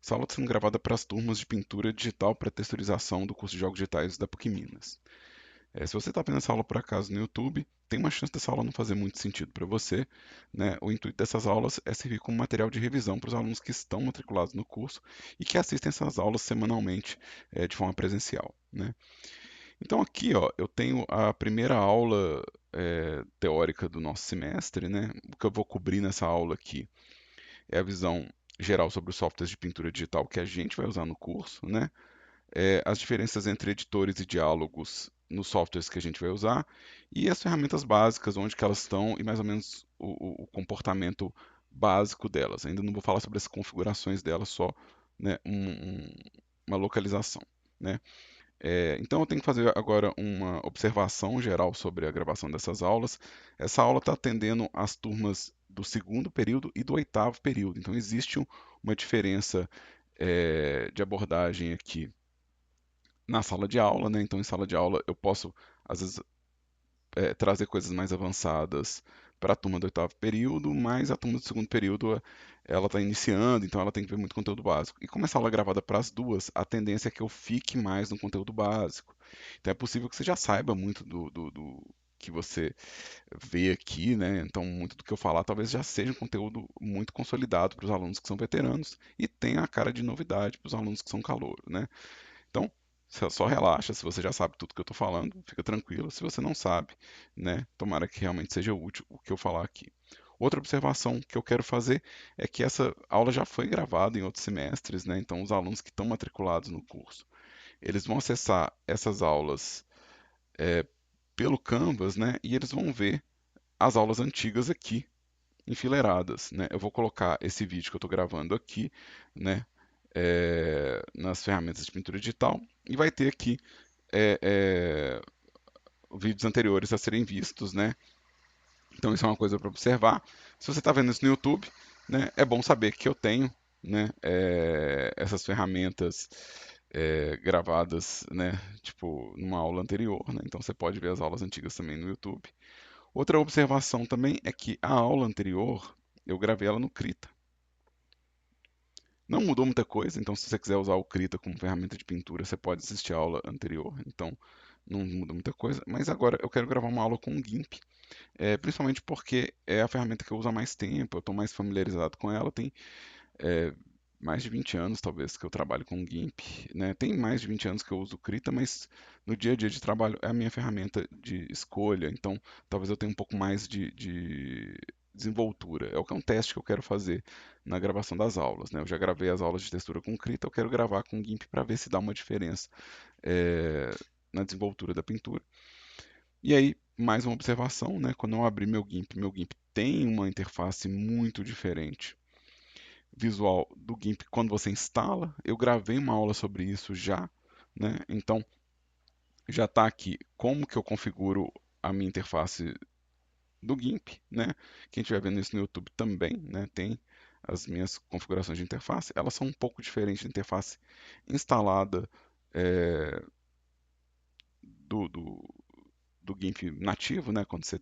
Essa aula está sendo gravada para as turmas de pintura digital para texturização do curso de Jogos Digitais da PUC Minas. Se você está vendo essa aula por acaso no YouTube, tem uma chance dessa aula não fazer muito sentido para você, né? O intuito dessas aulas é servir como material de revisão para os alunos que estão matriculados no curso e que assistem essas aulas semanalmente, de forma presencial, né? Então aqui, ó, eu tenho a primeira aula teórica do nosso semestre, né? O que eu vou cobrir nessa aula aqui é a visão geral sobre os softwares de pintura digital que a gente vai usar no curso, né? As diferenças entre editores e diálogos nos softwares que a gente vai usar e as ferramentas básicas, onde que elas estão e mais ou menos o comportamento básico delas. Ainda não vou falar sobre as configurações delas, só, né, uma localização, né? Então eu tenho que fazer agora uma observação geral sobre a gravação dessas aulas. Essa aula está atendendo as turmas do segundo período e do oitavo período. Então existe uma diferença de abordagem aqui na sala de aula, né? Então em sala de aula eu posso às vezes trazer coisas mais avançadas para a turma do oitavo período, mas a turma do segundo período ela está iniciando, então ela tem que ver muito conteúdo básico. E como essa aula é gravada para as duas, a tendência é que eu fique mais no conteúdo básico. Então é possível que você já saiba muito do que você vê aqui, né? Então muito do que eu falar talvez já seja um conteúdo muito consolidado para os alunos que são veteranos e tenha a cara de novidade para os alunos que são calouros, né? Então, só relaxa, se você já sabe tudo que eu estou falando, fica tranquilo. Se você não sabe, né, tomara que realmente seja útil o que eu falar aqui. Outra observação que eu quero fazer é que essa aula já foi gravada em outros semestres, né? Então, os alunos que estão matriculados no curso, eles vão acessar essas aulas é, pelo Canvas, né? E eles vão ver as aulas antigas aqui, enfileiradas, né? Eu vou colocar esse vídeo que eu estou gravando aqui, né? Nas ferramentas de pintura digital e vai ter aqui é, é, vídeos anteriores a serem vistos, né? Então isso é uma coisa para observar. Se você está vendo isso no YouTube, né, é bom saber que eu tenho, né, essas ferramentas gravadas, né, tipo numa aula anterior, né? Então você pode ver as aulas antigas também no YouTube. Outra observação também é que a aula anterior eu gravei ela no Krita. Não mudou muita coisa, então se você quiser usar o Krita como ferramenta de pintura, você pode assistir a aula anterior. Então não muda muita coisa. Mas agora eu quero gravar uma aula com o GIMP, principalmente porque é a ferramenta que eu uso há mais tempo, eu estou mais familiarizado com ela. Tem é, mais de 20 anos, talvez, que eu trabalho com o GIMP, né? Tem mais de 20 anos que eu uso o Krita, mas no dia a dia de trabalho é a minha ferramenta de escolha. Então talvez eu tenha um pouco mais de desenvoltura. É o que é um teste que eu quero fazer na gravação das aulas, né? Eu já gravei as aulas de textura com Krita, eu quero gravar com o GIMP para ver se dá uma diferença é, na desenvoltura da pintura. E aí, mais uma observação, né? Quando eu abrir meu GIMP tem uma interface muito diferente visual do GIMP quando você instala. Eu gravei uma aula sobre isso já, né? Então, já está aqui como que eu configuro a minha interface do GIMP, né? Quem estiver vendo isso no YouTube também, né? Tem as minhas configurações de interface. Elas são um pouco diferentes da interface instalada é, do, do, do GIMP nativo, né? Quando você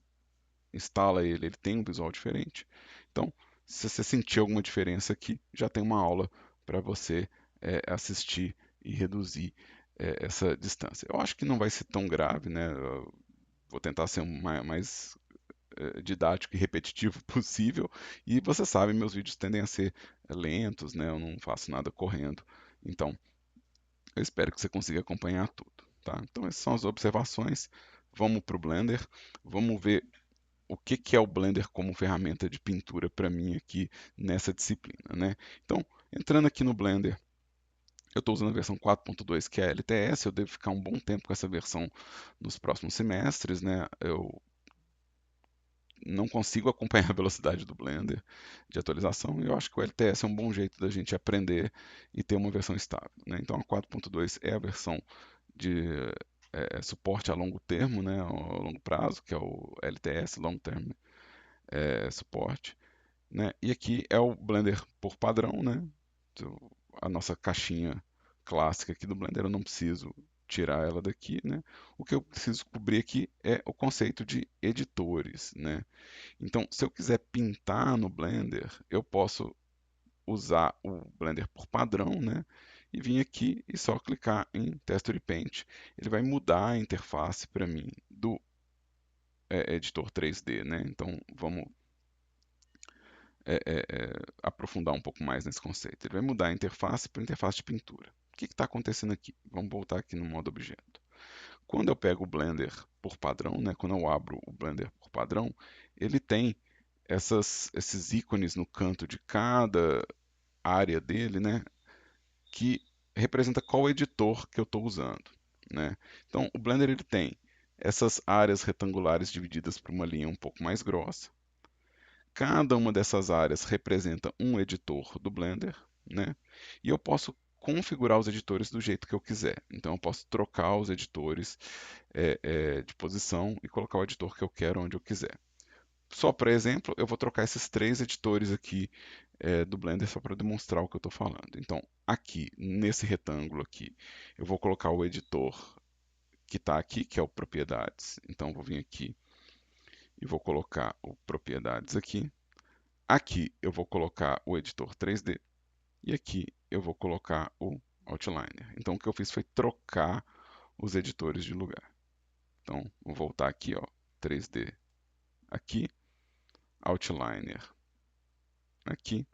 instala ele, ele tem um visual diferente. Então, se você sentir alguma diferença aqui, já tem uma aula para você assistir e reduzir essa distância. Eu acho que não vai ser tão grave, né? Eu vou tentar ser mais didático e repetitivo possível. E você sabe, meus vídeos tendem a ser lentos, né? Eu não faço nada correndo. Então, eu espero que você consiga acompanhar tudo, tá? Então, essas são as observações. Vamos para o Blender, vamos ver o que que é o Blender como ferramenta de pintura para mim aqui nessa disciplina, né? Então, entrando aqui no Blender, eu estou usando a versão 4.2, que é a LTS, eu devo ficar um bom tempo com essa versão nos próximos semestres, né? Eu não consigo acompanhar a velocidade do Blender de atualização, e eu acho que o LTS é um bom jeito da gente aprender e ter uma versão estável, né? Então, a 4.2 é a versão de suporte a longo termo, né, a longo prazo, que é o LTS, Long Term Support, né? E aqui é o Blender por padrão, né? Então, a nossa caixinha clássica aqui do Blender, eu não preciso tirar ela daqui, né? O que eu preciso cobrir aqui é o conceito de editores, né? Então, se eu quiser pintar no Blender, eu posso usar o Blender por padrão, né? E vir aqui e só clicar em Texture Paint. Ele vai mudar a interface para mim do editor 3D, né? Então vamos aprofundar um pouco mais nesse conceito. Ele vai mudar a interface para a interface de pintura. O que está acontecendo aqui? Vamos voltar aqui no modo objeto. Quando eu pego o Blender por padrão, né? Quando eu abro o Blender por padrão, ele tem esses ícones no canto de cada área dele, né? Que representa qual editor que eu estou usando, né? Então, o Blender ele tem essas áreas retangulares divididas por uma linha um pouco mais grossa. Cada uma dessas áreas representa um editor do Blender, né? E eu posso configurar os editores do jeito que eu quiser. Então, eu posso trocar os editores de posição e colocar o editor que eu quero onde eu quiser. Só para exemplo, eu vou trocar esses três editores aqui do Blender só para demonstrar o que eu estou falando. Então, aqui, nesse retângulo aqui, eu vou colocar o editor que está aqui, que é o Propriedades. Então, eu vou vir aqui e vou colocar o Propriedades aqui. Aqui eu vou colocar o editor 3D e aqui eu vou colocar o Outliner. Então, o que eu fiz foi trocar os editores de lugar. Então, vou voltar aqui, ó, 3D aqui, Outliner aqui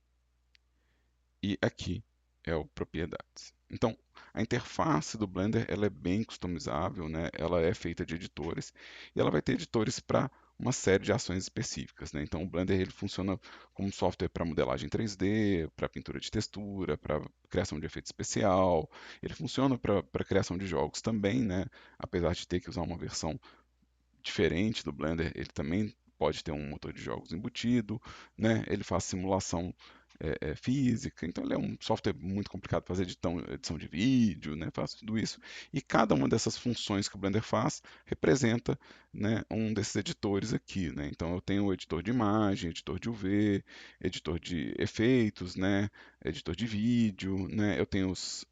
e aqui é o Propriedades. Então, a interface do Blender ela é bem customizável, né? Ela é feita de editores e ela vai ter editores para uma série de ações específicas, né? Então, o Blender ele funciona como software para modelagem 3D, para pintura de textura, para criação de efeito especial. Ele funciona para criação de jogos também, né? Apesar de ter que usar uma versão diferente do Blender, ele também pode ter um motor de jogos embutido, né? Ele faz simulação física, então ele é um software muito complicado para fazer edição de vídeo, né? Faz tudo isso. E cada uma dessas funções que o Blender faz representa, né, um desses editores aqui, né? Então eu tenho o editor de imagem, editor de UV, editor de efeitos, né? Editor de vídeo, né? Eu tenho os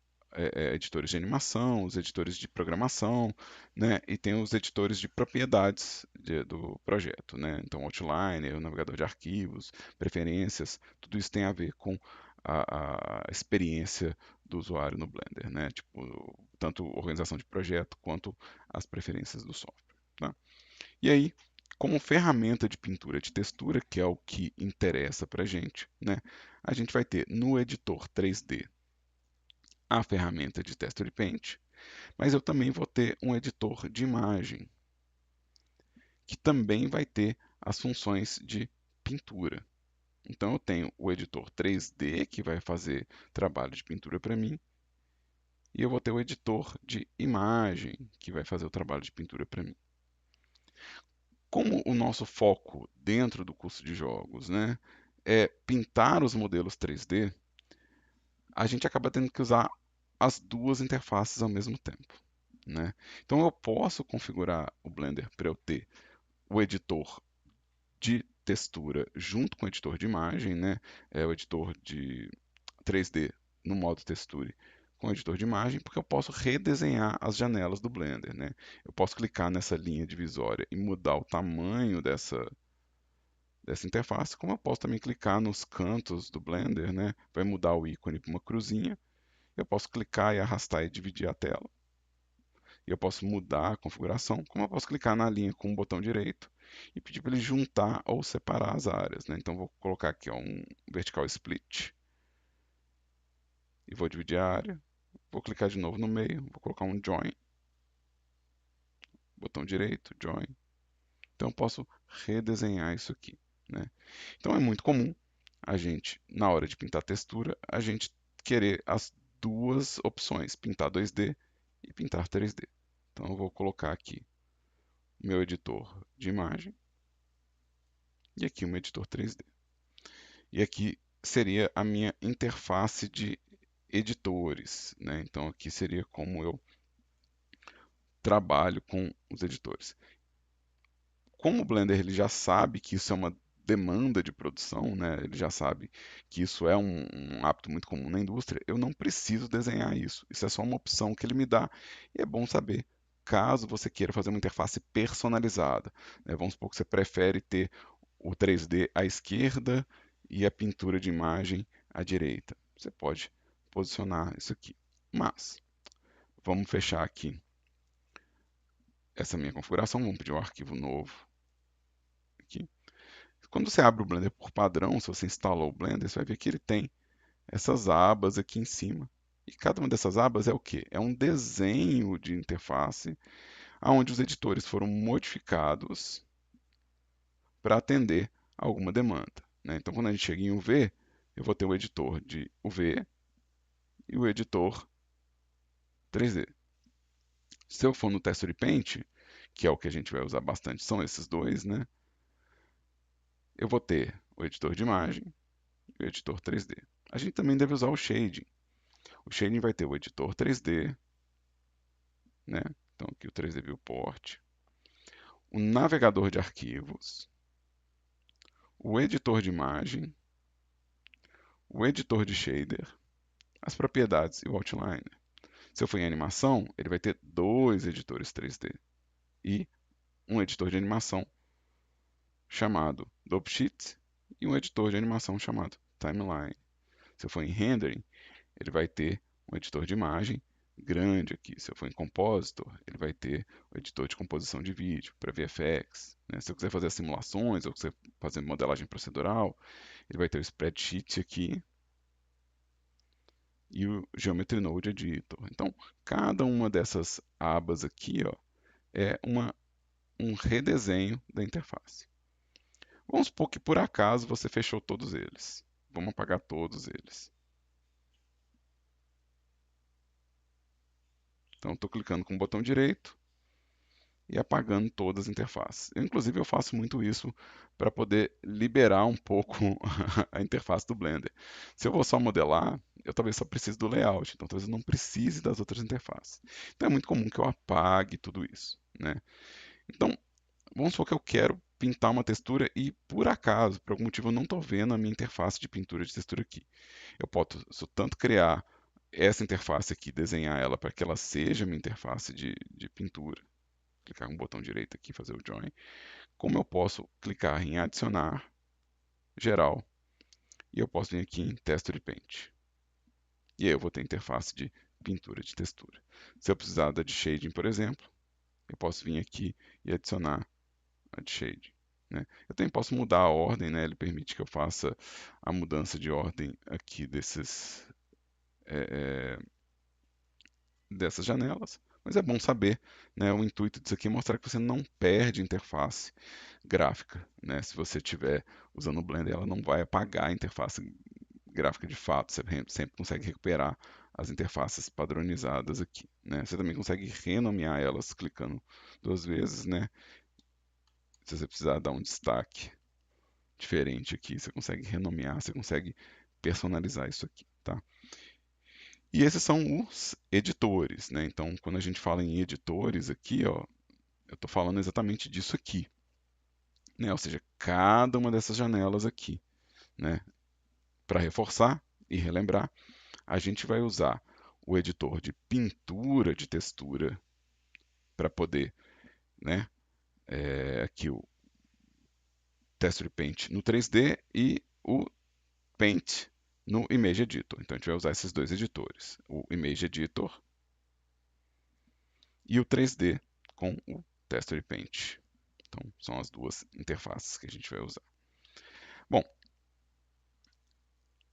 editores de animação, os editores de programação, né? E tem os editores de propriedades do projeto, né? Então, Outliner, o navegador de arquivos, preferências, tudo isso tem a ver com a experiência do usuário no Blender, né? Tipo, tanto organização de projeto quanto as preferências do software, tá? E aí, como ferramenta de pintura de textura, que é o que interessa para a gente, né? A gente vai ter no editor 3D a ferramenta de Texture Paint, mas eu também vou ter um editor de imagem, que também vai ter as funções de pintura. Então eu tenho o editor 3D, que vai fazer trabalho de pintura para mim, e eu vou ter o editor de imagem, que vai fazer o trabalho de pintura para mim. Como o nosso foco dentro do curso de jogos, né, é pintar os modelos 3D, a gente acaba tendo que usar as duas interfaces ao mesmo tempo, né? Então eu posso configurar o Blender para eu ter o editor de textura junto com o editor de imagem, né? O editor de 3D no modo texture com o editor de imagem, porque eu posso redesenhar as janelas do Blender, né? Eu posso clicar nessa linha divisória e mudar o tamanho dessa interface, como eu posso também clicar nos cantos do Blender, né? Vai mudar o ícone para uma cruzinha. Eu posso clicar e arrastar e dividir a tela. E eu posso mudar a configuração, como eu posso clicar na linha com o botão direito e pedir para ele juntar ou separar as áreas, né? Então vou colocar aqui ó, um vertical split e vou dividir a área. Vou clicar de novo no meio, vou colocar um join, botão direito, join. Então eu posso redesenhar isso aqui, né? Então é muito comum a gente, na hora de pintar textura, a gente querer as duas opções, pintar 2D e pintar 3D. Então eu vou colocar aqui meu editor de imagem e aqui um editor 3D. E aqui seria a minha interface de editores, né? Então aqui seria como eu trabalho com os editores. Como o Blender ele já sabe que isso é uma demanda de produção, né? Ele já sabe que isso é um hábito muito comum na indústria, eu não preciso desenhar isso. Isso é só uma opção que ele me dá e é bom saber caso você queira fazer uma interface personalizada, né? Vamos supor que você prefere ter o 3D à esquerda e a pintura de imagem à direita. Você pode posicionar isso aqui. Mas, vamos fechar aqui essa minha configuração, vamos pedir um arquivo novo aqui. Quando você abre o Blender por padrão, se você instalou o Blender, você vai ver que ele tem essas abas aqui em cima. E cada uma dessas abas é o quê? É um desenho de interface onde os editores foram modificados para atender a alguma demanda, né? Então, quando a gente chega em UV, eu vou ter o editor de UV e o editor 3D. Se eu for no Texture Paint, que é o que a gente vai usar bastante, são esses dois, né? Eu vou ter o editor de imagem e o editor 3D. A gente também deve usar o Shading. O Shading vai ter o editor 3D, né? Então aqui o 3D Viewport, o navegador de arquivos, o editor de imagem, o editor de shader, as propriedades e o outliner. Se eu for em animação, ele vai ter dois editores 3D e um editor de animação chamado Dopesheet e um editor de animação chamado Timeline. Se eu for em rendering, ele vai ter um editor de imagem grande aqui. Se eu for em Compositor, ele vai ter o editor de composição de vídeo para VFX. Né? Se eu quiser fazer simulações ou quiser fazer modelagem procedural, ele vai ter o Spreadsheet aqui e o Geometry Node Editor. Então, cada uma dessas abas aqui ó, é um redesenho da interface. Vamos supor que por acaso você fechou todos eles. Vamos apagar todos eles. Então, estou clicando com o botão direito e apagando todas as interfaces. Inclusive, eu faço muito isso para poder liberar um pouco a interface do Blender. Se eu vou só modelar, eu talvez só precise do layout, então talvez eu não precise das outras interfaces. Então é muito comum que eu apague tudo isso, né? Então, vamos supor que eu quero pintar uma textura e, por acaso, por algum motivo, eu não estou vendo a minha interface de pintura de textura aqui. Eu posso tanto criar essa interface aqui, desenhar ela para que ela seja minha interface de pintura, clicar com o botão direito aqui, fazer o join, como eu posso clicar em adicionar, geral, e eu posso vir aqui em Texture Paint. E aí eu vou ter interface de pintura de textura. Se eu precisar da de shading, por exemplo, eu posso vir aqui e adicionar a de shading. Né? Eu também posso mudar a ordem, né? Ele permite que eu faça a mudança de ordem aqui é, dessas janelas, mas é bom saber, né? O intuito disso aqui é mostrar que você não perde interface gráfica, né? Se você estiver usando o Blender, ela não vai apagar a interface gráfica de fato, você sempre consegue recuperar as interfaces padronizadas aqui, né? Você também consegue renomear elas clicando duas vezes, né? Se você precisar dar um destaque diferente aqui, você consegue renomear, você consegue personalizar isso aqui, tá? E esses são os editores, né? Então, quando a gente fala em editores aqui, ó, eu estou falando exatamente disso aqui, né? Ou seja, cada uma dessas janelas aqui, né? Para reforçar e relembrar, a gente vai usar o editor de pintura de textura para poder, né? Aqui o Texture Paint no 3D e o Paint no Image Editor. Então a gente vai usar esses dois editores, o Image Editor e o 3D com o Texture Paint. Então, são as duas interfaces que a gente vai usar. Bom,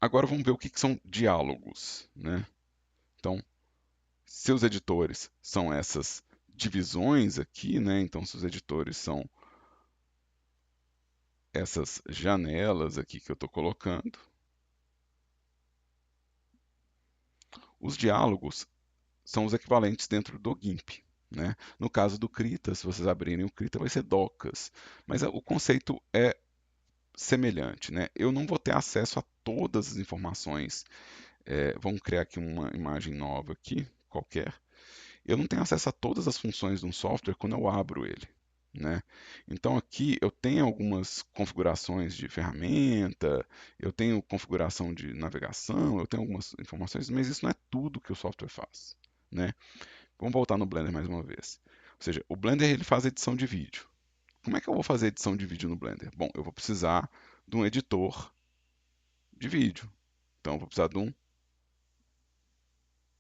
agora vamos ver o que são diálogos, né? Então, seus editores são essas divisões aqui, né? Então, seus editores são essas janelas aqui que eu estou colocando. Os diálogos são os equivalentes dentro do GIMP. Né? No caso do Krita, se vocês abrirem o Krita, vai ser docas. Mas o conceito é semelhante. Né? Eu não vou ter acesso a todas as informações. Vamos criar aqui uma imagem nova aqui, qualquer. Eu não tenho acesso a todas as funções de um software quando eu abro ele. Né? Então aqui eu tenho algumas configurações de ferramenta, eu tenho configuração de navegação, eu tenho algumas informações, mas isso não é tudo que o software faz. Né? Vamos voltar no Blender mais uma vez. Ou seja, o Blender ele faz edição de vídeo. Como é que eu vou fazer edição de vídeo no Blender? Bom, eu vou precisar de um editor de vídeo. Então eu vou precisar de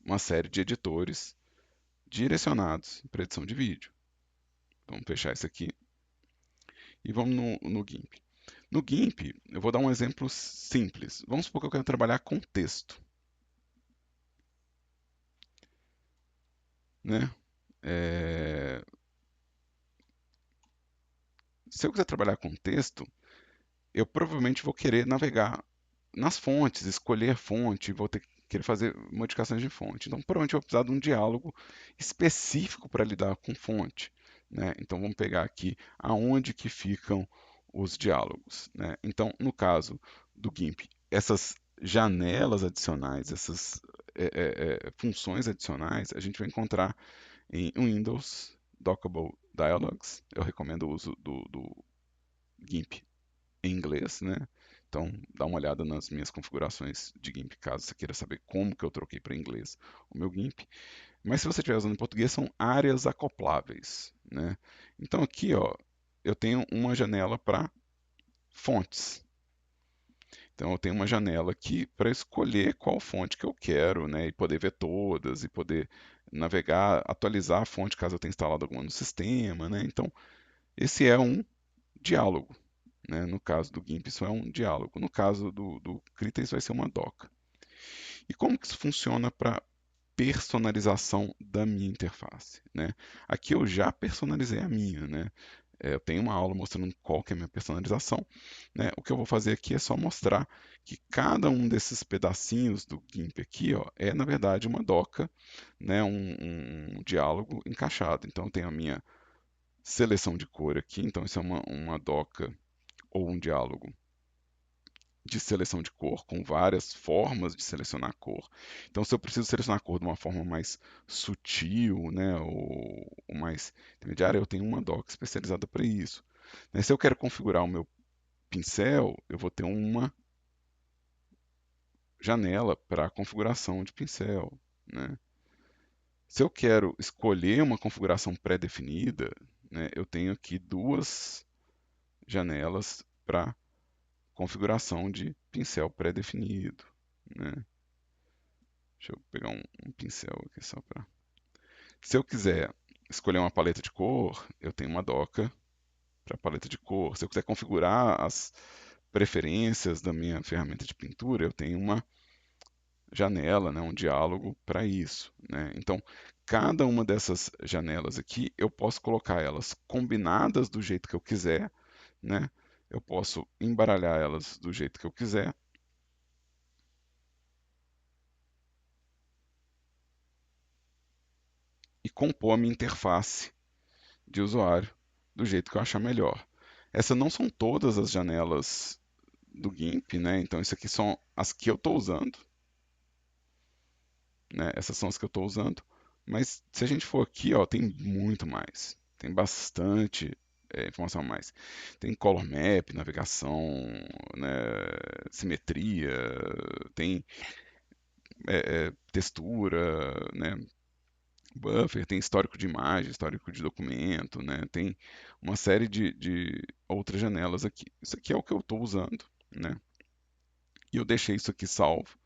uma série de editores direcionados para edição de vídeo. Então, vamos fechar isso aqui e vamos no GIMP. No GIMP, eu vou dar um exemplo simples. Vamos supor que eu quero trabalhar com texto, né? É, Se eu quiser trabalhar com texto, eu provavelmente vou querer navegar nas fontes, escolher fonte, vou ter que querer fazer modificações de fonte. Então, provavelmente eu vou precisar de um diálogo específico para lidar com fonte, né? Então, vamos pegar aqui aonde que ficam os diálogos, né? Então, no caso do GIMP, essas janelas adicionais, essas funções adicionais, a gente vai encontrar em Windows Dockable Dialogs. Eu recomendo o uso do GIMP em inglês, né? Então, dá uma olhada nas minhas configurações de GIMP, caso você queira saber como que eu troquei para inglês o meu GIMP. Mas se você estiver usando em português, são áreas acopláveis, né? Então aqui, ó, eu tenho uma janela para fontes. Então eu tenho uma janela aqui para escolher qual fonte que eu quero, né? E poder ver todas, e poder navegar, atualizar a fonte caso eu tenha instalado alguma no sistema, né? Então, esse é um diálogo, né? No caso do GIMP, isso é um diálogo. No caso do Krita, isso vai ser uma doca. E como que isso funciona para personalização da minha interface, né? Aqui eu já personalizei a minha, né? Eu tenho uma aula mostrando qual que é a minha personalização, né? O que eu vou fazer aqui é só mostrar que cada um desses pedacinhos do GIMP aqui, ó, é na verdade uma doca, né? Um diálogo encaixado. Então eu tenho a minha seleção de cor aqui, então isso é uma doca ou um diálogo de seleção de cor, com várias formas de selecionar a cor. Então, se eu preciso selecionar a cor de uma forma mais sutil, né, ou mais intermediária, eu tenho uma dock especializada para isso. Né, se eu quero configurar o meu pincel, eu vou ter uma janela para configuração de pincel. Né? Se eu quero escolher uma configuração pré-definida, né, eu tenho aqui duas janelas para configuração de pincel pré-definido. Né? Deixa eu pegar um pincel aqui só para. Se eu quiser escolher uma paleta de cor, eu tenho uma doca para paleta de cor. Se eu quiser configurar as preferências da minha ferramenta de pintura, eu tenho uma janela, né, um diálogo para isso. Né? Então, cada uma dessas janelas aqui, eu posso colocar elas combinadas do jeito que eu quiser, né? Eu posso embaralhar elas do jeito que eu quiser. E compor a minha interface de usuário do jeito que eu achar melhor. Essas não são todas as janelas do GIMP, né? Então, isso aqui são as que eu estou usando, né? Essas são as que eu estou usando. Mas se a gente for aqui, ó, tem muito mais. Tem bastante informação a mais. Tem color map, navegação, né? Simetria, tem textura, né? Buffer, tem histórico de imagem, histórico de documento, né? Tem uma série de outras janelas aqui. Isso aqui é o que eu estou usando, né? E eu deixei isso aqui salvo,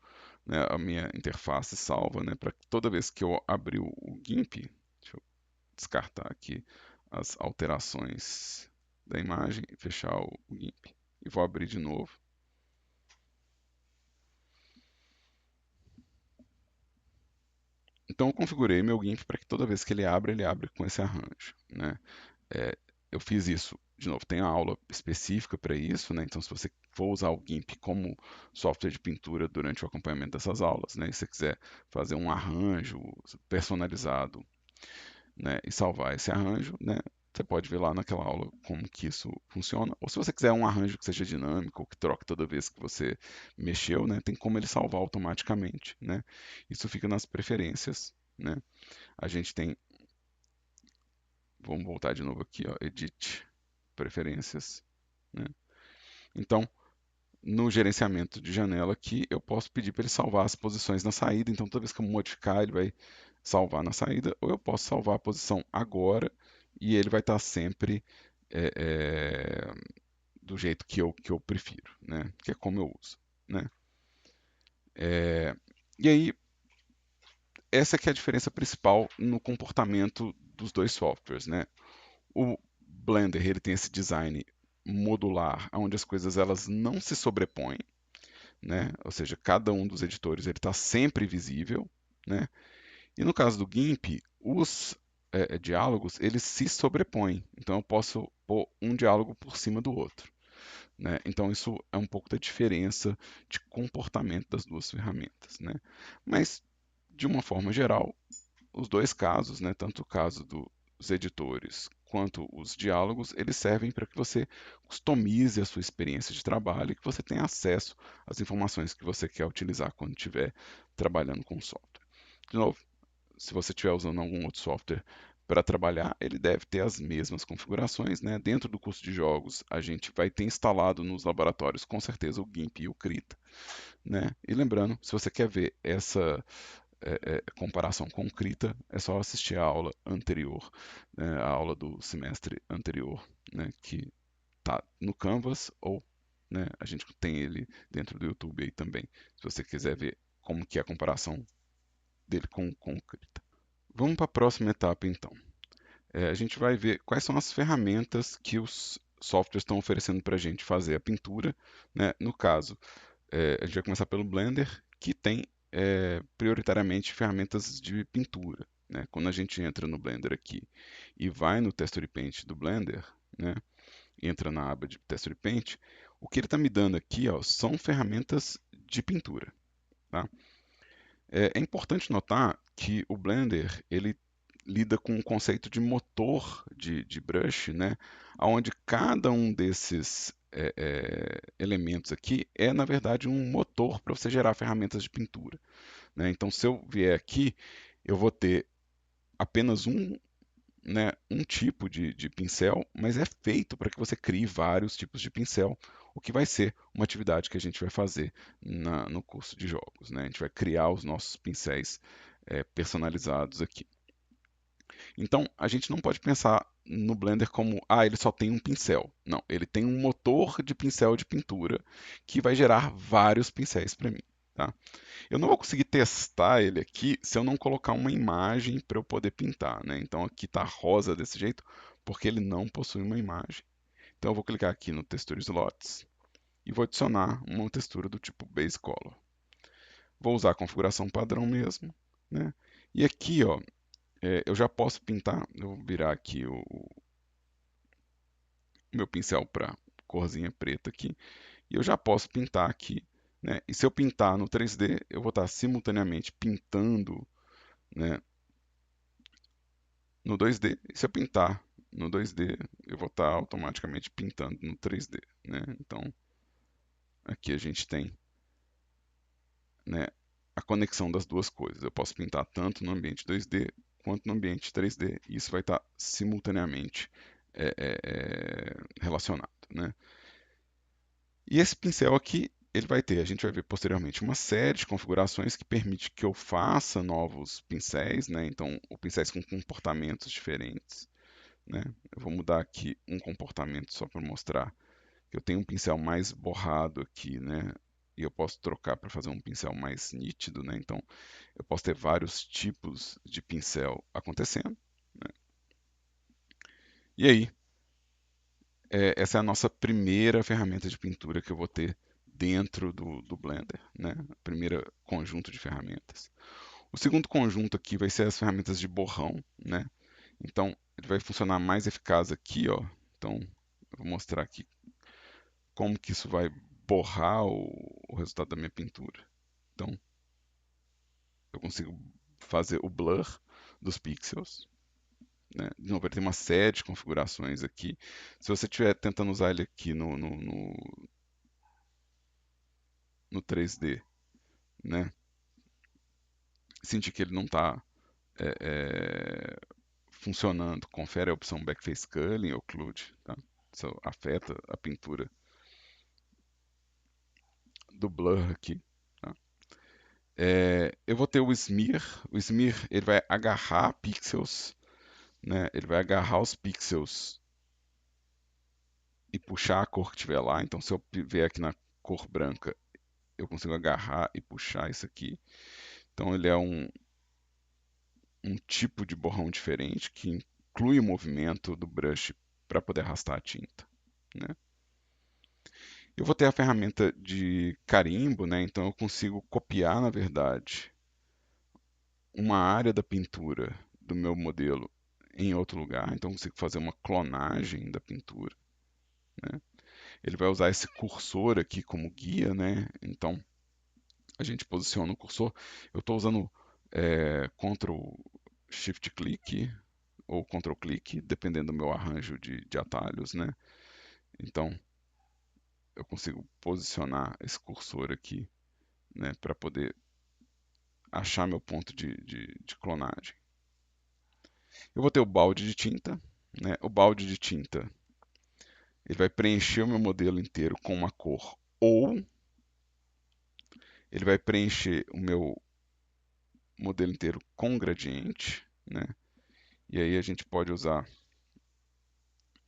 né? A minha interface salva, né? Para toda vez que eu abrir o GIMP, deixa eu descartar aqui as alterações da imagem e fechar o GIMP. E vou abrir de novo. Então eu configurei meu GIMP para que toda vez que ele abre com esse arranjo, né? É, eu fiz isso, de novo, tem uma aula específica para isso, né? Então, se você for usar o GIMP como software de pintura durante o acompanhamento dessas aulas, né? E se você quiser fazer um arranjo personalizado, né? E salvar esse arranjo, né? Você pode ver lá naquela aula como que isso funciona. Ou se você quiser um arranjo que seja dinâmico, ou que troque toda vez que você mexeu, né? Tem como ele salvar automaticamente, né? Isso fica nas preferências, né? A gente tem, vamos voltar de novo aqui, ó, Edit, preferências, né? Então, no gerenciamento de janela aqui, eu posso pedir para ele salvar as posições na saída. Então, toda vez que eu modificar, ele vai salvar na saída. Ou eu posso salvar a posição agora e ele vai estar sempre é, é, do jeito que eu prefiro, né? Que é como eu uso, né? É, e aí, essa que é a diferença principal no comportamento dos dois softwares, né? O Blender ele tem esse design modular, onde as coisas elas não se sobrepõem, né? Ou seja, cada um dos editores ele está sempre visível, né? E no caso do GIMP, os diálogos eles se sobrepõem. Então eu posso pôr um diálogo por cima do outro, né? Então isso é um pouco da diferença de comportamento das duas ferramentas, né? Mas de uma forma geral, os dois casos, né, tanto o caso dos editores quanto os diálogos, eles servem para que você customize a sua experiência de trabalho e que você tenha acesso às informações que você quer utilizar quando estiver trabalhando com o software. De novo, se você estiver usando algum outro software para trabalhar, ele deve ter as mesmas configurações, né? Dentro do curso de jogos, a gente vai ter instalado nos laboratórios com certeza o GIMP e o Krita, né? E lembrando, se você quer ver essa comparação com Krita, é só assistir a aula anterior, né, a aula do semestre anterior, né, que está no Canvas ou, né, a gente tem ele dentro do YouTube aí também, se você quiser ver como que é a comparação dele com o Krita. Vamos para a próxima etapa então. A gente vai ver quais são as ferramentas que os softwares estão oferecendo para a gente fazer a pintura, né? No caso, a gente vai começar pelo Blender, que tem prioritariamente ferramentas de pintura, né? Quando a gente entra no Blender aqui e vai no Texture Paint do Blender, né? Entra na aba de Texture Paint, o que ele está me dando aqui, ó, são ferramentas de pintura, tá? É importante notar que o Blender ele lida com o conceito de motor de brush, né? Onde cada um desses elementos aqui é, na verdade, um motor para você gerar ferramentas de pintura, né? Então, se eu vier aqui, eu vou ter apenas um, né, um tipo de pincel, mas é feito para que você crie vários tipos de pincel, o que vai ser uma atividade que a gente vai fazer no curso de jogos, né? A gente vai criar os nossos pincéis personalizados aqui. Então, a gente não pode pensar no Blender como, ele só tem um pincel. Não, ele tem um motor de pincel de pintura que vai gerar vários pincéis para mim, tá? Eu não vou conseguir testar ele aqui se eu não colocar uma imagem para eu poder pintar, né? Então aqui está rosa desse jeito porque ele não possui uma imagem. Então eu vou clicar aqui no Texture Slots e vou adicionar uma textura do tipo Base Color. Vou usar a configuração padrão mesmo, né? E aqui, ó, eu já posso pintar, eu vou virar aqui o meu pincel para corzinha preta aqui, e eu já posso pintar aqui, né? E se eu pintar no 3D, eu vou estar simultaneamente pintando, né, no 2D, e se eu pintar no 2D, eu vou estar automaticamente pintando no 3D, né? Então, aqui a gente tem, né, a conexão das duas coisas. Eu posso pintar tanto no ambiente 2D quanto no ambiente 3D, e isso vai estar simultaneamente relacionado, né? E esse pincel aqui, ele vai ter, a gente vai ver posteriormente uma série de configurações que permite que eu faça novos pincéis, né? Então, pincéis com comportamentos diferentes, né? Eu vou mudar aqui um comportamento só para mostrar que eu tenho um pincel mais borrado aqui, né? E eu posso trocar para fazer um pincel mais nítido, né? Então, eu posso ter vários tipos de pincel acontecendo, né? E aí, essa é a nossa primeira ferramenta de pintura que eu vou ter dentro do Blender, né? A primeira conjunto de ferramentas. O segundo conjunto aqui vai ser as ferramentas de borrão, né? Então, ele vai funcionar mais eficaz aqui, ó. Então, eu vou mostrar aqui como que isso vai borrar o resultado da minha pintura. Então, eu consigo fazer o blur dos pixels, né? De novo, ele tem uma série de configurações aqui. Se você estiver tentando usar ele aqui no 3D, né? Sentir que ele não está funcionando, confere a opção Backface Culling ou Occlude, tá? Isso afeta a pintura do blur aqui, tá? Eu vou ter o smear ele vai agarrar pixels, né? Ele vai agarrar os pixels e puxar a cor que tiver lá. Então, se eu vier aqui na cor branca, eu consigo agarrar e puxar isso aqui. Então ele é um tipo de borrão diferente que inclui o movimento do brush para poder arrastar a tinta, né? Eu vou ter a ferramenta de carimbo, né? Então eu consigo copiar, na verdade, uma área da pintura do meu modelo em outro lugar. Então eu consigo fazer uma clonagem da pintura, né? Ele vai usar esse cursor aqui como guia, né? Então a gente posiciona o cursor. Eu estou usando Ctrl Shift clique ou Ctrl clique, dependendo do meu arranjo de atalhos, né? Então eu consigo posicionar esse cursor aqui, né, para poder achar meu ponto de clonagem. Eu vou ter o balde de tinta, né? O balde de tinta ele vai preencher o meu modelo inteiro com uma cor, ou ele vai preencher o meu modelo inteiro com gradiente, né? E aí a gente pode usar,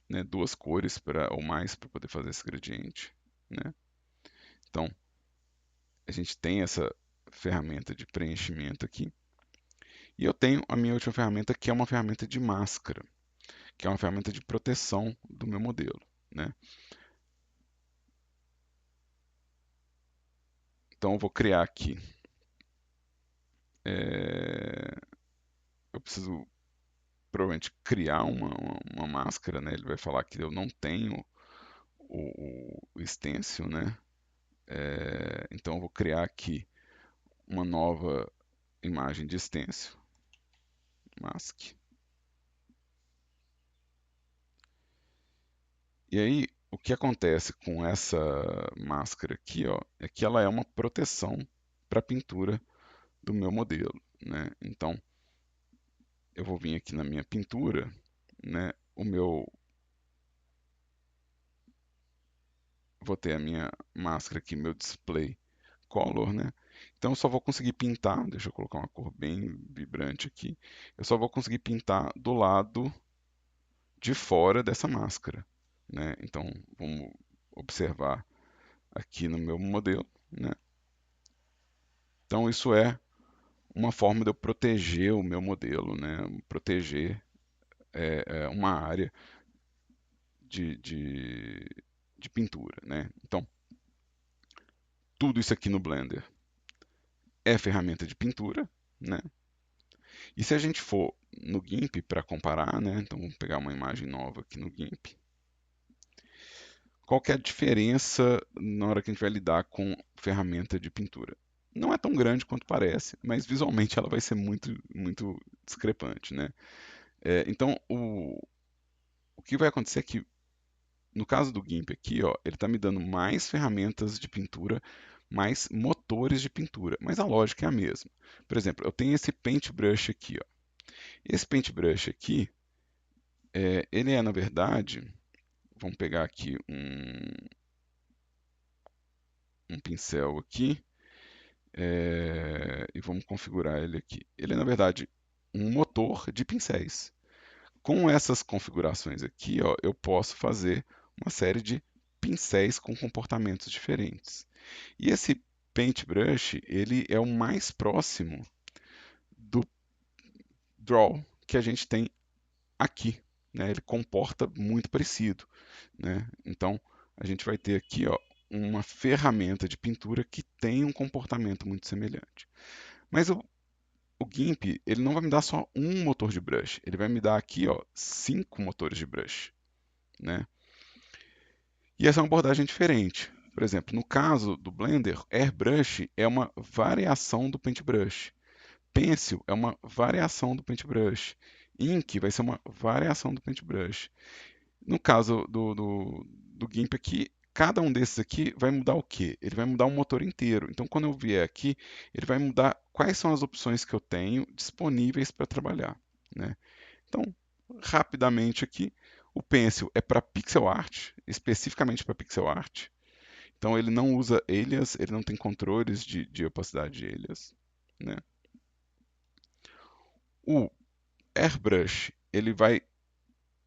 né, duas cores ou mais para poder fazer esse gradiente, né? Então a gente tem essa ferramenta de preenchimento aqui. E eu tenho a minha última ferramenta, que é uma ferramenta de máscara, que é uma ferramenta de proteção do meu modelo, né? Então eu vou criar aqui. é, Eu preciso provavelmente criar uma máscara, né? Ele vai falar que eu não tenho o stencil, né? Então eu vou criar aqui uma nova imagem de stencil, mask. E aí, o que acontece com essa máscara aqui, ó, é que ela é uma proteção para a pintura do meu modelo, né? Então, eu vou vir aqui na minha pintura, né? Vou ter a minha máscara aqui, meu display color, né? Então, eu só vou conseguir pintar, deixa eu colocar uma cor bem vibrante aqui. Eu só vou conseguir pintar do lado de fora dessa máscara, né? Então, vamos observar aqui no meu modelo, né? Então, isso é uma forma de eu proteger o meu modelo, né? Proteger uma área de, de, de pintura, né? Então, tudo isso aqui no Blender é ferramenta de pintura, né? E se a gente for no GIMP para comparar, né? Então, vamos pegar uma imagem nova aqui no GIMP. Qual que é a diferença na hora que a gente vai lidar com ferramenta de pintura? Não é tão grande quanto parece, mas visualmente ela vai ser muito, muito discrepante, né? Então, o que vai acontecer é que, no caso do GIMP aqui, ó, ele está me dando mais ferramentas de pintura, mais motores de pintura, mas a lógica é a mesma. Por exemplo, eu tenho esse Paintbrush aqui, ó. Esse Paintbrush aqui, ele é, na verdade, vamos pegar aqui um pincel aqui, e vamos configurar ele aqui. Ele é, na verdade, um motor de pincéis. Com essas configurações aqui, ó, eu posso fazer uma série de pincéis com comportamentos diferentes. E esse Paintbrush, ele é o mais próximo do Draw que a gente tem aqui, né? Ele comporta muito parecido, né? Então, a gente vai ter aqui, ó, uma ferramenta de pintura que tem um comportamento muito semelhante. Mas o GIMP, ele não vai me dar só um motor de brush, ele vai me dar aqui, ó, 5 motores de brush, né? E essa é uma abordagem diferente. Por exemplo, no caso do Blender, Airbrush é uma variação do Paintbrush. Pencil é uma variação do Paintbrush. Ink vai ser uma variação do Paintbrush. No caso do GIMP aqui, cada um desses aqui vai mudar o quê? Ele vai mudar o motor inteiro. Então, quando eu vier aqui, ele vai mudar quais são as opções que eu tenho disponíveis para trabalhar, né? Então, rapidamente aqui, o Pencil é para pixel art, especificamente para pixel art. Então, ele não usa alias, ele não tem controles de opacidade de alias, né? O Airbrush, ele vai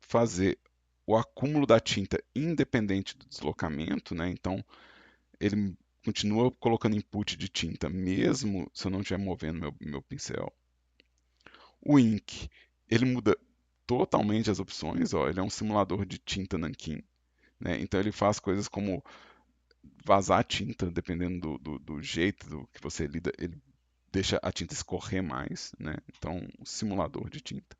fazer o acúmulo da tinta independente do deslocamento, né? Então, ele continua colocando input de tinta, mesmo se eu não estiver movendo meu pincel. O Ink, ele muda totalmente as opções, ó, ele é um simulador de tinta nanquim, né? Então ele faz coisas como vazar tinta, dependendo do jeito que você lida, ele deixa a tinta escorrer mais, né? Então, um simulador de tinta.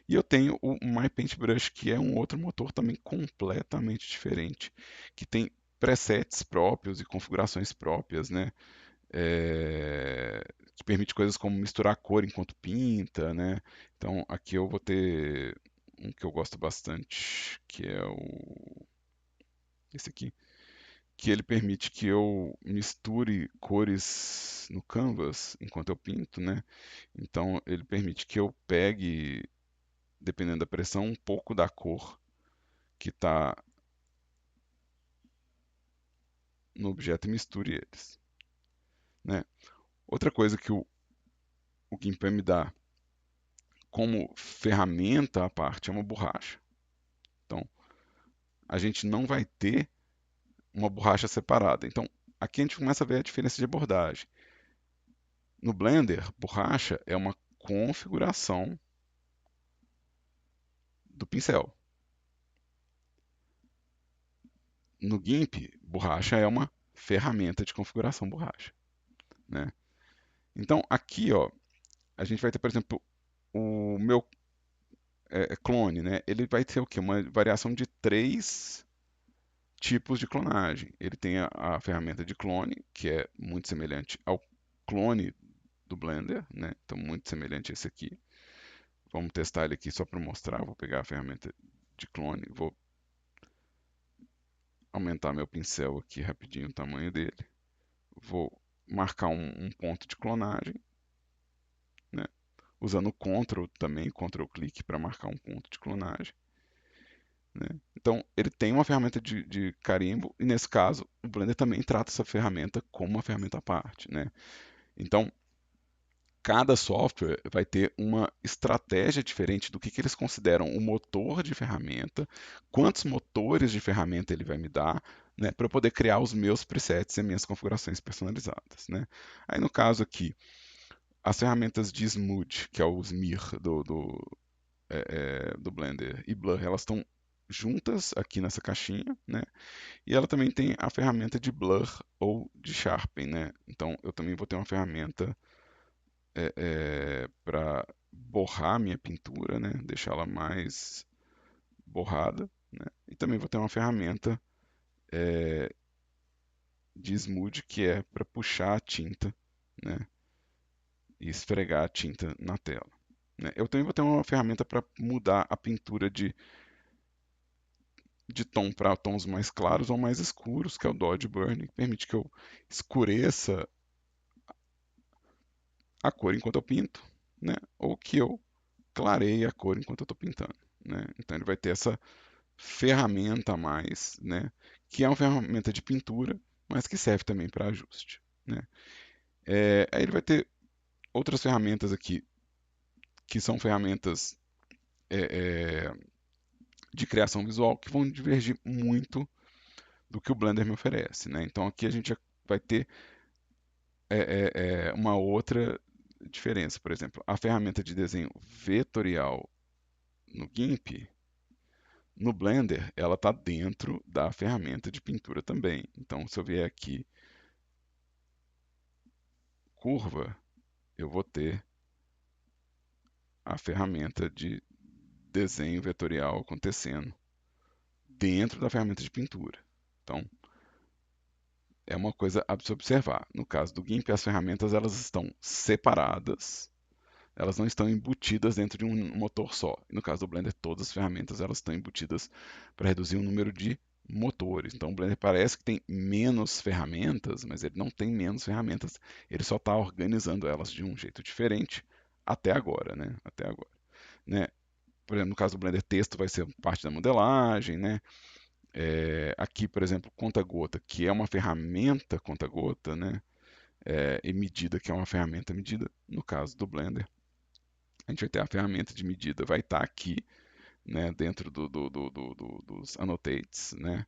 E eu tenho o My Paintbrush, que é um outro motor também completamente diferente, que tem presets próprios e configurações próprias, né? Que permite coisas como misturar cor enquanto pinta, né? Então aqui eu vou ter um que eu gosto bastante, que é esse aqui, que ele permite que eu misture cores no canvas enquanto eu pinto, né? Então ele permite que eu pegue, dependendo da pressão, um pouco da cor que está no objeto e misture eles, né? Outra coisa que o Gimp me dá como ferramenta à parte é uma borracha. Então, a gente não vai ter uma borracha separada. Então, aqui a gente começa a ver a diferença de abordagem. No Blender, borracha é uma configuração do pincel. No GIMP, borracha é uma ferramenta de configuração borracha, né? Então, aqui, ó, a gente vai ter, por exemplo, o meu clone, né? Ele vai ter o quê? Uma variação de 3 tipos de clonagem. Ele tem a ferramenta de clone, que é muito semelhante ao clone do Blender, né? Então, muito semelhante a esse aqui. Vamos testar ele aqui só para mostrar. Vou pegar a ferramenta de clone, vou aumentar meu pincel aqui rapidinho o tamanho dele. Vou marcar um ponto de clonagem, né? Usando o Ctrl também, Ctrl clique para marcar um ponto de clonagem, né? Então, ele tem uma ferramenta de carimbo, e nesse caso, o Blender também trata essa ferramenta como uma ferramenta à parte, né? Então, cada software vai ter uma estratégia diferente do que eles consideram o motor de ferramenta, quantos motores de ferramenta ele vai me dar, né, para eu poder criar os meus presets e as minhas configurações personalizadas, né? Aí no caso aqui, as ferramentas de Smooth, que é o Smear do Blender, e Blur, elas estão juntas aqui nessa caixinha, né? E ela também tem a ferramenta de Blur ou de Sharpen, né? Então eu também vou ter uma ferramenta para borrar minha pintura, né? Deixar ela mais borrada, né? E também vou ter uma ferramenta de smooth que é para puxar a tinta, né? E esfregar a tinta na tela, né? Eu também vou ter uma ferramenta para mudar a pintura de tom para tons mais claros ou mais escuros, que é o Dodge Burn, que permite que eu escureça a cor enquanto eu pinto, né? Ou que eu clareie a cor enquanto eu estou pintando, né? Então ele vai ter essa ferramenta a mais, né? Que é uma ferramenta de pintura, mas que serve também para ajuste, né? Aí ele vai ter outras ferramentas aqui, que são ferramentas é, é, de criação visual, que vão divergir muito do que o Blender me oferece, né? Então aqui a gente já vai ter uma outra diferença. Por exemplo, a ferramenta de desenho vetorial no GIMP, no Blender, ela está dentro da ferramenta de pintura também. Então, se eu vier aqui, curva, eu vou ter a ferramenta de desenho vetorial acontecendo dentro da ferramenta de pintura. Então, é uma coisa a se observar. No caso do GIMP, as ferramentas elas estão separadas, elas não estão embutidas dentro de um motor só. No caso do Blender, todas as ferramentas elas estão embutidas para reduzir o número de motores. Então o Blender parece que tem menos ferramentas, mas ele não tem menos ferramentas. Ele só está organizando elas de um jeito diferente até agora, né? Até agora, né? Por exemplo, no caso do Blender, texto vai ser parte da modelagem, né? Aqui, por exemplo, conta-gota, que é uma ferramenta conta-gota, né? E medida, que é uma ferramenta medida, no caso do Blender. A gente vai ter a ferramenta de medida, vai estar aqui, né, dentro dos annotates, né?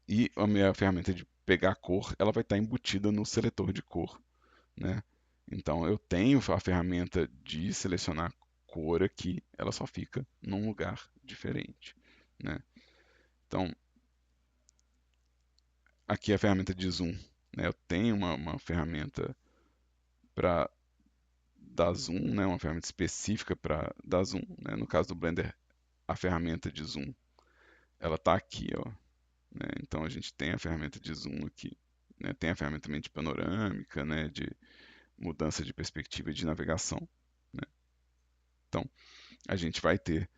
E a minha ferramenta de pegar cor, ela vai estar embutida no seletor de cor, né? Então eu tenho a ferramenta de selecionar cor aqui, ela só fica num lugar diferente, né? Então aqui é a ferramenta de zoom, né? Eu tenho uma ferramenta para dar zoom, né? Uma ferramenta específica para dar zoom, né? No caso do Blender, a ferramenta de zoom, ela está aqui, ó, né? Então a gente tem a ferramenta de zoom aqui, né? Tem a ferramenta também de panorâmica, né? De mudança de perspectiva e de navegação, né? Então a gente vai ter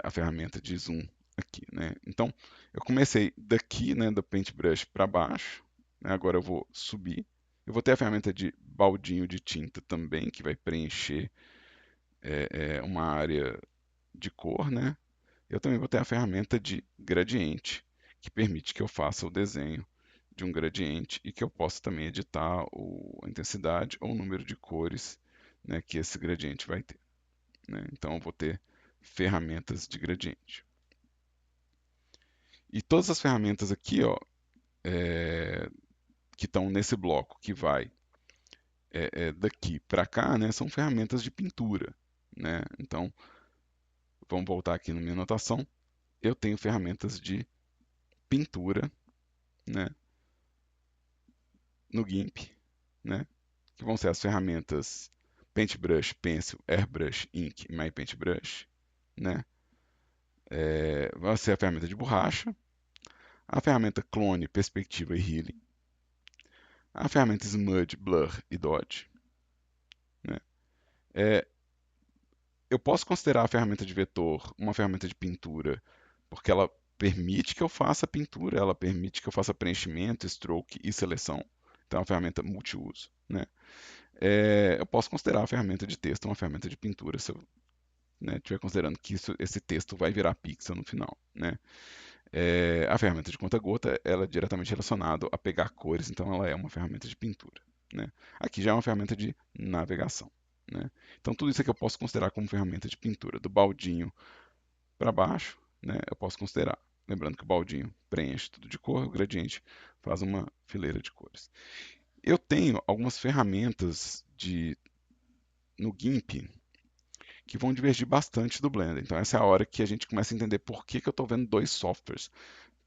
a ferramenta de zoom aqui, né? Então eu comecei daqui, né? Do Paintbrush para baixo, né? Agora eu vou subir. Eu vou ter a ferramenta de baldinho de tinta também, que vai preencher uma área de cor, né? Eu também vou ter a ferramenta de gradiente, que permite que eu faça o desenho de um gradiente e que eu possa também editar a intensidade ou o número de cores, né, que esse gradiente vai ter, né? Então eu vou ter ferramentas de gradiente. E todas as ferramentas aqui, ó, que estão nesse bloco que vai daqui para cá, né, são ferramentas de pintura, né? Então vamos voltar aqui na minha anotação. Eu tenho ferramentas de pintura, né, no GIMP, né, que vão ser as ferramentas Paintbrush, Pencil, Airbrush, Ink e My Paintbrush, né? Vai ser a ferramenta de borracha, a ferramenta Clone, Perspectiva e Healing, a ferramenta Smudge, Blur e Dodge, né? É, eu posso considerar a ferramenta de vetor uma ferramenta de pintura, porque ela permite que eu faça pintura, ela permite que eu faça preenchimento, stroke e seleção. Então é uma ferramenta multiuso, né? Eu posso considerar a ferramenta de texto uma ferramenta de pintura, se eu estiver considerando que esse texto vai virar pixel no final, né? A ferramenta de conta-gota, ela é diretamente relacionada a pegar cores, então ela é uma ferramenta de pintura, né? Aqui já é uma ferramenta de navegação, né? Então tudo isso aqui eu posso considerar como ferramenta de pintura. Do baldinho para baixo, né, eu posso considerar. Lembrando que o baldinho preenche tudo de cor, o gradiente faz uma fileira de cores. Eu tenho algumas ferramentas no GIMP que vão divergir bastante do Blender. Então essa é a hora que a gente começa a entender por que eu estou vendo dois softwares.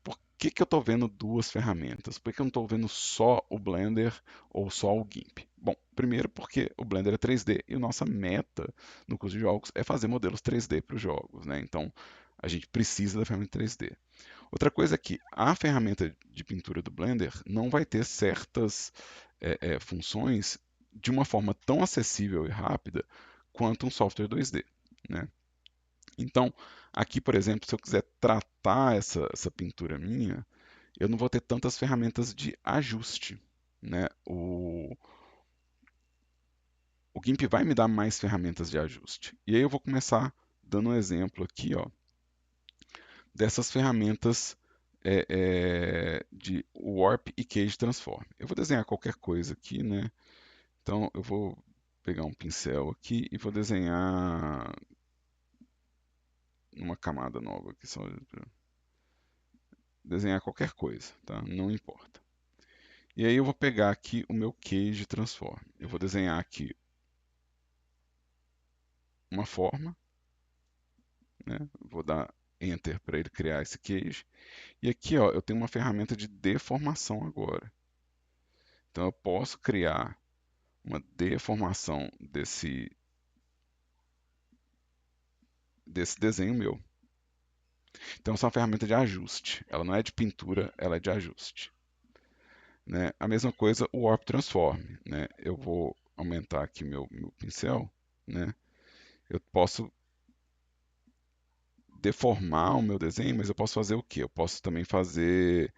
Por que eu estou vendo duas ferramentas? Por que eu não estou vendo só o Blender ou só o GIMP? Bom, primeiro porque o Blender é 3D e a nossa meta no curso de jogos é fazer modelos 3D para os jogos, né? Então a gente precisa da ferramenta 3D. Outra coisa é que a ferramenta de pintura do Blender não vai ter certas funções de uma forma tão acessível e rápida quanto um software 2D, né? Então, aqui, por exemplo, se eu quiser tratar essa pintura minha, eu não vou ter tantas ferramentas de ajuste, né? O GIMP vai me dar mais ferramentas de ajuste. E aí eu vou começar dando um exemplo aqui, ó, dessas ferramentas de Warp e Cage Transform. Eu vou desenhar qualquer coisa aqui, né? Então eu vou pegar um pincel aqui e vou desenhar uma camada nova aqui, só desenhar qualquer coisa, tá? Não importa. E aí eu vou pegar aqui o meu Cage Transform. Eu vou desenhar aqui uma forma, né? Vou dar Enter para ele criar esse Cage. E aqui, ó, eu tenho uma ferramenta de deformação agora. Então eu posso criar uma deformação desse desenho meu. Então essa é uma ferramenta de ajuste. Ela não é de pintura, ela é de ajuste, né? A mesma coisa o Warp Transform, né? Eu vou aumentar aqui meu pincel, né? Eu posso deformar o meu desenho, mas eu posso fazer o quê? Eu posso também fazer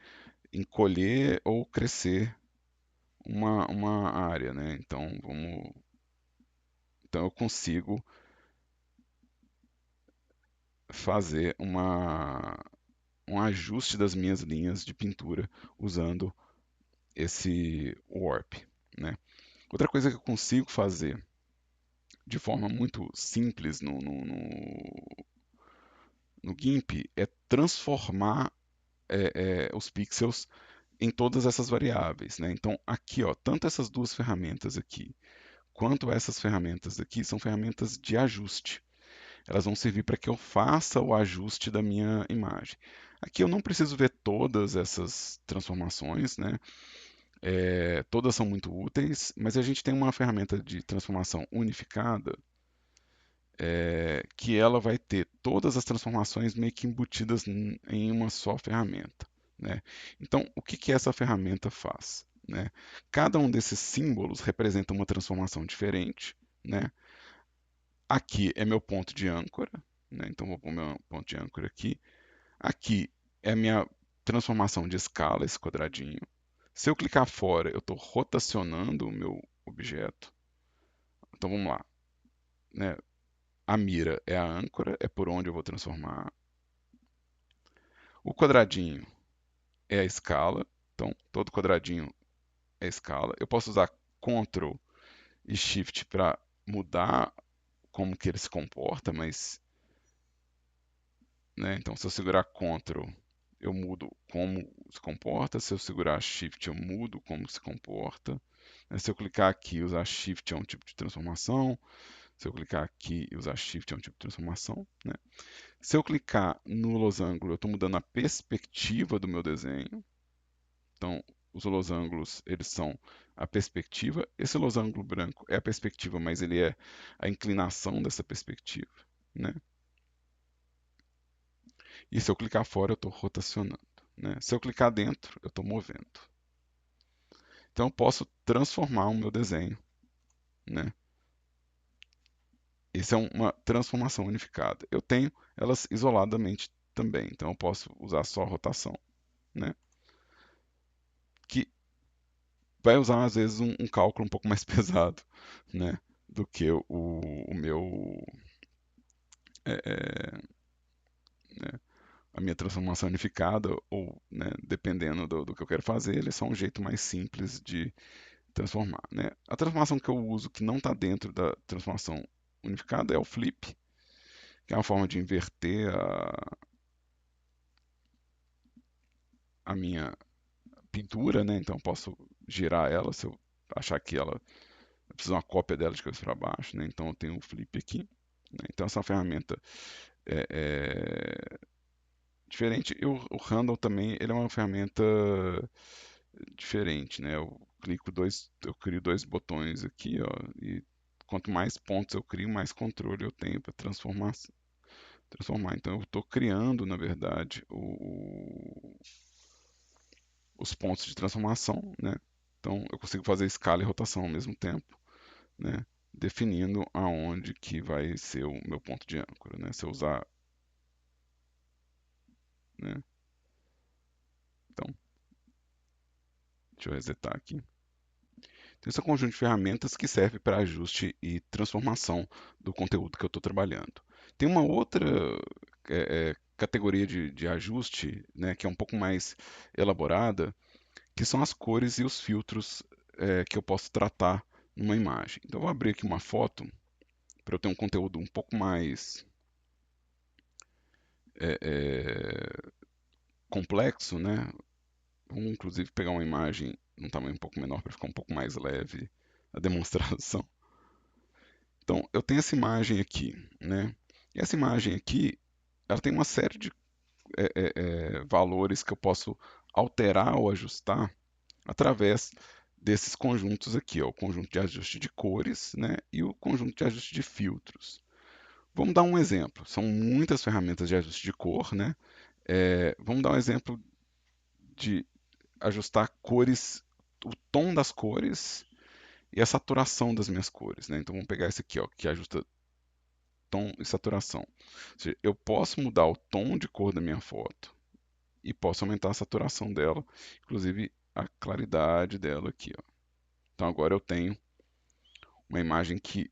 encolher ou crescer uma área, né? Então eu consigo fazer um ajuste das minhas linhas de pintura usando esse warp, né? Outra coisa que eu consigo fazer de forma muito simples no GIMP é transformar os pixels em todas essas variáveis, né? Então, aqui, ó, tanto essas duas ferramentas aqui, quanto essas ferramentas aqui, são ferramentas de ajuste. Elas vão servir para que eu faça o ajuste da minha imagem. Aqui eu não preciso ver todas essas transformações, né? Todas são muito úteis, mas a gente tem uma ferramenta de transformação unificada, que ela vai ter todas as transformações meio que embutidas em uma só ferramenta, né? Então, o que que essa ferramenta faz, né? Cada um desses símbolos representa uma transformação diferente, né? Aqui é meu ponto de âncora, né? Então, vou pôr meu ponto de âncora aqui. Aqui é a minha transformação de escala, esse quadradinho. Se eu clicar fora, eu estou rotacionando o meu objeto. Então, vamos lá, né? A mira é a âncora, é por onde eu vou transformar. O quadradinho é a escala, então todo quadradinho é escala. Eu posso usar Ctrl e Shift para mudar como que ele se comporta, mas, né, então se eu segurar Ctrl, eu mudo como se comporta. Se eu segurar Shift, eu mudo como se comporta. Se eu clicar aqui e usar Shift é um tipo de transformação. Se eu clicar aqui e usar Shift é um tipo de transformação, né? Se eu clicar no losango, eu estou mudando a perspectiva do meu desenho. Então, os losangos, eles são a perspectiva. Esse losango branco é a perspectiva, mas ele é a inclinação dessa perspectiva, né? E se eu clicar fora, eu estou rotacionando, né? Se eu clicar dentro, eu estou movendo. Então, eu posso transformar o meu desenho, né? Isso é uma transformação unificada. Eu tenho elas isoladamente também, então eu posso usar só rotação, né? Que vai usar, às vezes, um cálculo um pouco mais pesado, né? Do que o meu. É, é, né, a minha transformação unificada, ou, né, dependendo do que eu quero fazer, ele é só um jeito mais simples de transformar, né? A transformação que eu uso que não está dentro da transformação unificada é o flip, que é uma forma de inverter a minha pintura, né? Então eu posso girar ela se eu achar que ela eu preciso de uma cópia dela de cabeça para baixo, né? Então eu tenho um flip aqui, né? Então essa ferramenta é diferente. E o Handle também, ele é uma ferramenta diferente, né? Eu crio dois botões aqui, ó, e quanto mais pontos eu crio, mais controle eu tenho para transformar. Então eu estou criando, na verdade, os pontos de transformação, né? Então eu consigo fazer escala e rotação ao mesmo tempo, né? Definindo aonde que vai ser o meu ponto de âncora, né? Se eu usar, né? Então, deixa eu resetar aqui. Então, esse é um conjunto de ferramentas que serve para ajuste e transformação do conteúdo que eu estou trabalhando. Tem uma outra categoria de ajuste, né, que é um pouco mais elaborada, que são as cores e os filtros que eu posso tratar numa imagem. Então, eu vou abrir aqui uma foto para eu ter um conteúdo um pouco mais é, é, complexo, né? Vamos inclusive pegar uma imagem num tamanho um pouco menor para ficar um pouco mais leve a demonstração. Então, eu tenho essa imagem aqui, né? E essa imagem aqui, ela tem uma série de valores que eu posso alterar ou ajustar através desses conjuntos aqui, ó, o conjunto de ajuste de cores, né? E o conjunto de ajuste de filtros. Vamos dar um exemplo. São muitas ferramentas de ajuste de cor, né? Vamos dar um exemplo de ajustar cores, o tom das cores e a saturação das minhas cores, né? Então vamos pegar esse aqui, ó, que ajusta tom e saturação. Ou seja, eu posso mudar o tom de cor da minha foto e posso aumentar a saturação dela, inclusive a claridade dela aqui, ó. Então agora eu tenho uma imagem que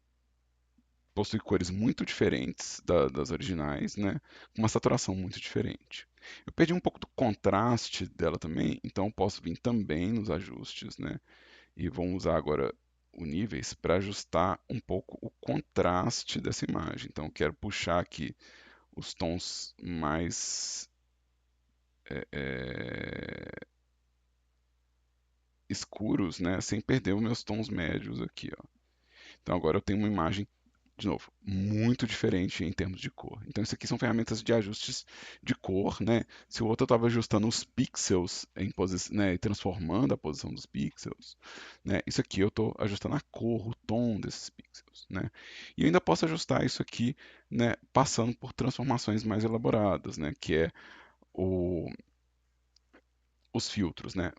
possui cores muito diferentes das originais, né? Com uma saturação muito diferente. Eu perdi um pouco do contraste dela também, então posso vir também nos ajustes, né? E vamos usar agora o níveis para ajustar um pouco o contraste dessa imagem. Então, eu quero puxar aqui os tons mais escuros, né, sem perder os meus tons médios aqui, ó. Então agora eu tenho uma imagem, de novo, muito diferente em termos de cor. Então isso aqui são ferramentas de ajustes de cor, né? Se o outro estava ajustando os pixels né, e transformando a posição dos pixels, né? Isso aqui eu estou ajustando a cor, o tom desses pixels, né? E eu ainda posso ajustar isso aqui, né, passando por transformações mais elaboradas, né? Que é o, os filtros, né?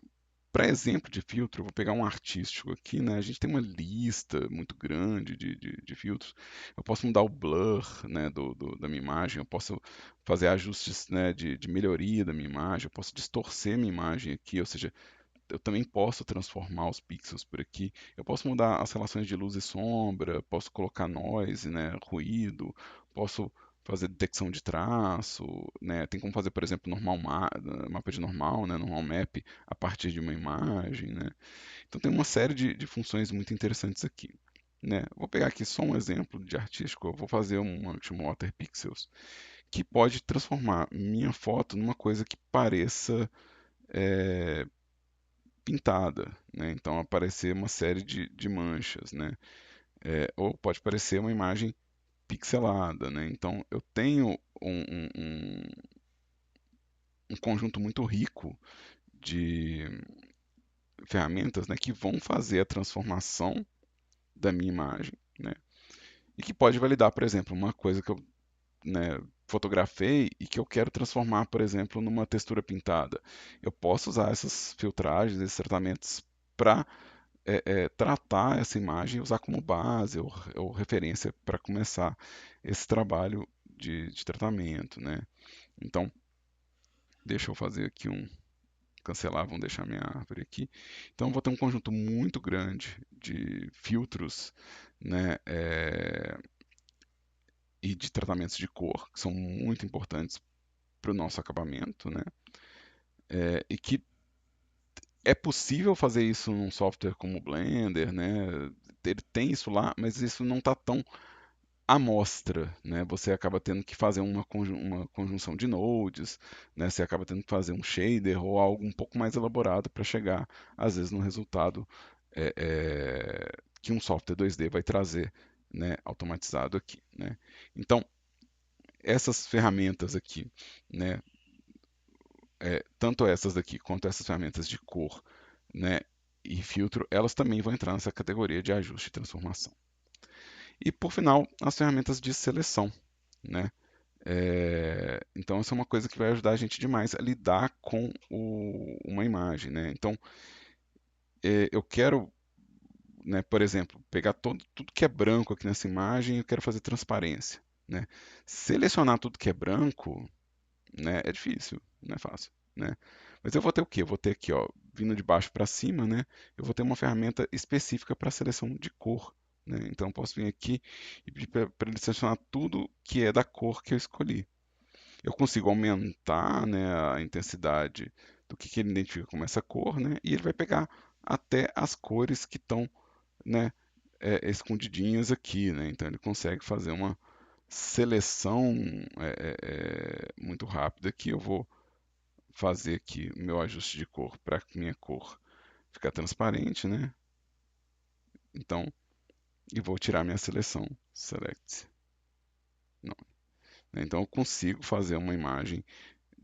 Para exemplo de filtro, eu vou pegar um artístico aqui, né? A gente tem uma lista muito grande de filtros. Eu posso mudar o blur, né, da minha imagem, eu posso fazer ajustes, né, de melhoria da minha imagem, eu posso distorcer minha imagem aqui, ou seja, eu também posso transformar os pixels por aqui. Eu posso mudar as relações de luz e sombra, posso colocar noise, né, ruído, posso fazer detecção de traço, né? Tem como fazer, por exemplo, mapa de normal, né, normal map a partir de uma imagem, né? Então tem uma série de funções muito interessantes aqui, né? Vou pegar aqui só um exemplo de artístico, eu vou fazer uma que chama Water Pixels, que pode transformar minha foto numa coisa que pareça é, pintada, né? Então aparecer uma série de manchas, né? Ou pode parecer uma imagem pixelada, né? Então eu tenho um conjunto muito rico de ferramentas, né, que vão fazer a transformação da minha imagem, né? E que pode validar, por exemplo, uma coisa que eu, né, fotografei e que eu quero transformar, por exemplo, numa textura pintada. Eu posso usar essas filtragens, esses tratamentos para tratar essa imagem e usar como base ou referência para começar esse trabalho de tratamento, né? Então, deixa eu fazer aqui cancelar, vamos deixar minha árvore aqui. Então, eu vou ter um conjunto muito grande de filtros, né, e de tratamentos de cor, que são muito importantes para o nosso acabamento, né? E que é possível fazer isso num software como o Blender, né? Ele tem isso lá, mas isso não está tão amostra, né? Você acaba tendo que fazer uma conjunção de nodes, né? Você acaba tendo que fazer um shader ou algo um pouco mais elaborado para chegar, às vezes, no resultado que um software 2D vai trazer, né? Automatizado aqui, né? Então, essas ferramentas aqui, né? Tanto essas daqui quanto essas ferramentas de cor, né? E filtro, elas também vão entrar nessa categoria de ajuste e transformação. E por final, as ferramentas de seleção, né? Então, essa é uma coisa que vai ajudar a gente demais a lidar com uma imagem, né? Então, eu quero, né, por exemplo, pegar tudo que é branco aqui nessa imagem e eu quero fazer transparência, né? Selecionar tudo que é branco, né, é difícil, não é fácil, né? Mas eu vou ter o quê? Eu vou ter aqui, ó, vindo de baixo para cima, né? Eu vou ter uma ferramenta específica para seleção de cor, né? Então, eu posso vir aqui e pedir para ele selecionar tudo que é da cor que eu escolhi. Eu consigo aumentar, né, a intensidade do que ele identifica como essa cor, né, e ele vai pegar até as cores que estão, né, escondidinhas aqui, né, então ele consegue fazer uma seleção muito rápida aqui. Eu vou fazer aqui o meu ajuste de cor para minha cor ficar transparente, né, então, e vou tirar minha seleção, select, não, né, então eu consigo fazer uma imagem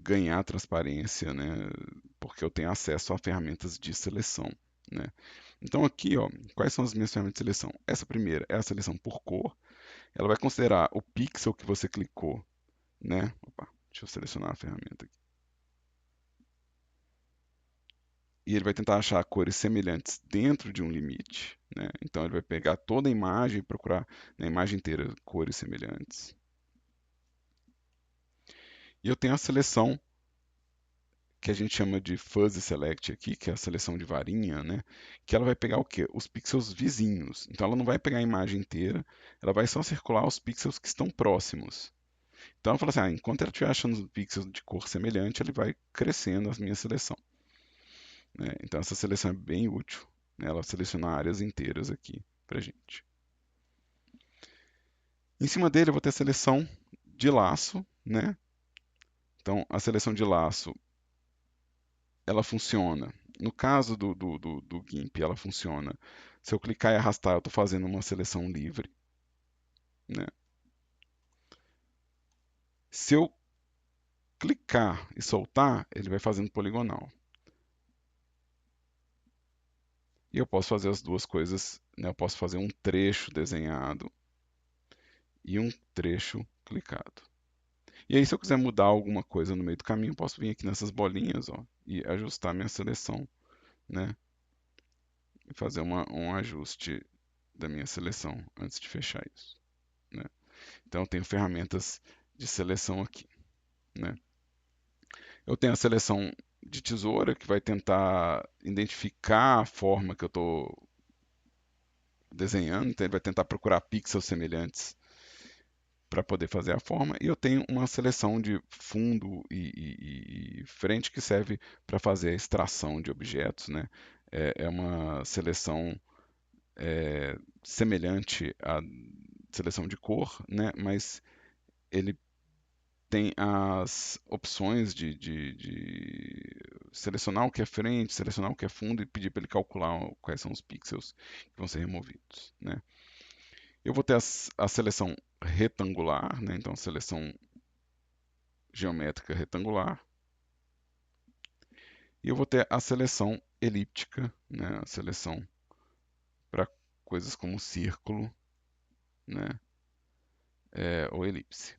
ganhar transparência, né? Porque eu tenho acesso a ferramentas de seleção, né? Então aqui, ó, quais são as minhas ferramentas de seleção? Essa primeira é a seleção por cor. Ela vai considerar o pixel que você clicou, né? Opa, deixa eu selecionar a ferramenta aqui. E ele vai tentar achar cores semelhantes dentro de um limite, né? Então ele vai pegar toda a imagem e procurar na imagem inteira cores semelhantes. E eu tenho a seleção que a gente chama de fuzzy select aqui, que é a seleção de varinha, né? Que ela vai pegar o quê? Os pixels vizinhos. Então ela não vai pegar a imagem inteira, ela vai só circular os pixels que estão próximos. Então ela fala assim, enquanto ela estiver achando pixels de cor semelhante, ele vai crescendo a minha seleção, né? Então essa seleção é bem útil, né? Ela seleciona áreas inteiras aqui pra gente. Em cima dele eu vou ter a seleção de laço, né? Então a seleção de laço ela funciona. No caso do GIMP, ela funciona. Se eu clicar e arrastar, eu estou fazendo uma seleção livre, né? Se eu clicar e soltar, ele vai fazendo poligonal. E eu posso fazer as duas coisas, né? Eu posso fazer um trecho desenhado e um trecho clicado. E aí, se eu quiser mudar alguma coisa no meio do caminho, eu posso vir aqui nessas bolinhas, ó, e ajustar minha seleção, né? E fazer um ajuste da minha seleção antes de fechar isso, né? Então, eu tenho ferramentas de seleção aqui, né? Eu tenho a seleção de tesoura, que vai tentar identificar a forma que eu estou desenhando, então ele vai tentar procurar pixels semelhantes para poder fazer a forma, e eu tenho uma seleção de fundo e frente que serve para fazer a extração de objetos, né? É uma seleção semelhante à seleção de cor, né? Mas ele tem as opções de selecionar o que é frente, selecionar o que é fundo e pedir para ele calcular quais são os pixels que vão ser removidos, né? Eu vou ter a seleção retangular, né? Então, seleção geométrica retangular. E eu vou ter a seleção elíptica, né? A seleção para coisas como círculo, né? Ou elipse.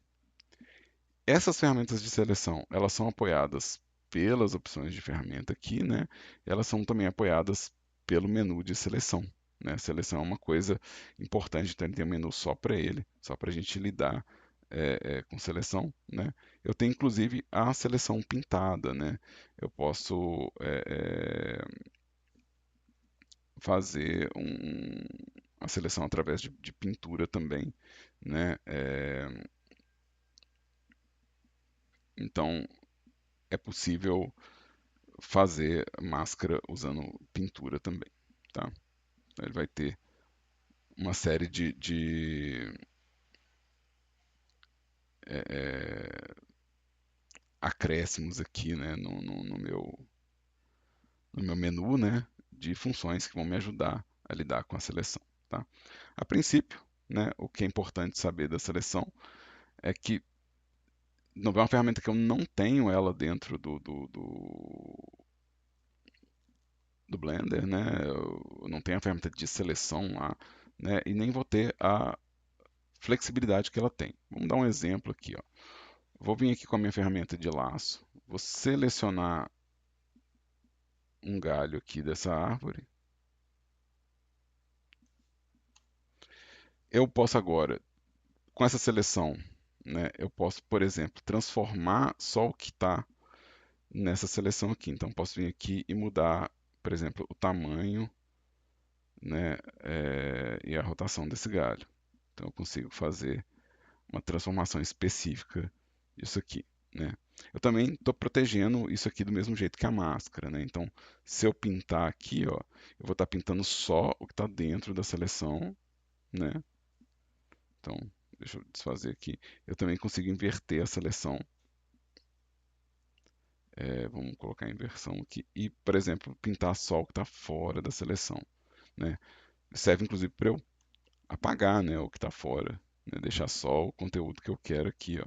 Essas ferramentas de seleção, elas são apoiadas pelas opções de ferramenta aqui, né? Elas são também apoiadas pelo menu de seleção, né? Seleção é uma coisa importante, então ele tem um menu só para ele, só para a gente lidar com seleção, né? Eu tenho inclusive a seleção pintada, né? Eu posso fazer a seleção através de pintura também, né? Então é possível fazer máscara usando pintura também, tá? Então, ele vai ter uma série de é, é, acréscimos aqui, né, no meu menu, né, de funções que vão me ajudar a lidar com a seleção, tá? A princípio, né, o que é importante saber da seleção é que não é uma ferramenta que eu não tenho ela dentro do Blender, né? Eu não tenho a ferramenta de seleção lá, né? E nem vou ter a flexibilidade que ela tem. Vamos dar um exemplo aqui, ó. Vou vir aqui com a minha ferramenta de laço, vou selecionar um galho aqui dessa árvore. Eu posso agora, com essa seleção, né, eu posso, por exemplo, transformar só o que está nessa seleção aqui. Então, posso vir aqui e mudar, por exemplo, o tamanho, né, e a rotação desse galho. Então, eu consigo fazer uma transformação específica disso aqui, né? Eu também estou protegendo isso aqui do mesmo jeito que a máscara, né? Então, se eu pintar aqui, ó, eu vou estar pintando só o que está dentro da seleção, né? Então, deixa eu desfazer aqui. Eu também consigo inverter a seleção. Vamos colocar a inversão aqui. E, por exemplo, pintar só o que está fora da seleção, né? Serve inclusive para eu apagar, né, o que está fora, né? Deixar só o conteúdo que eu quero aqui, ó.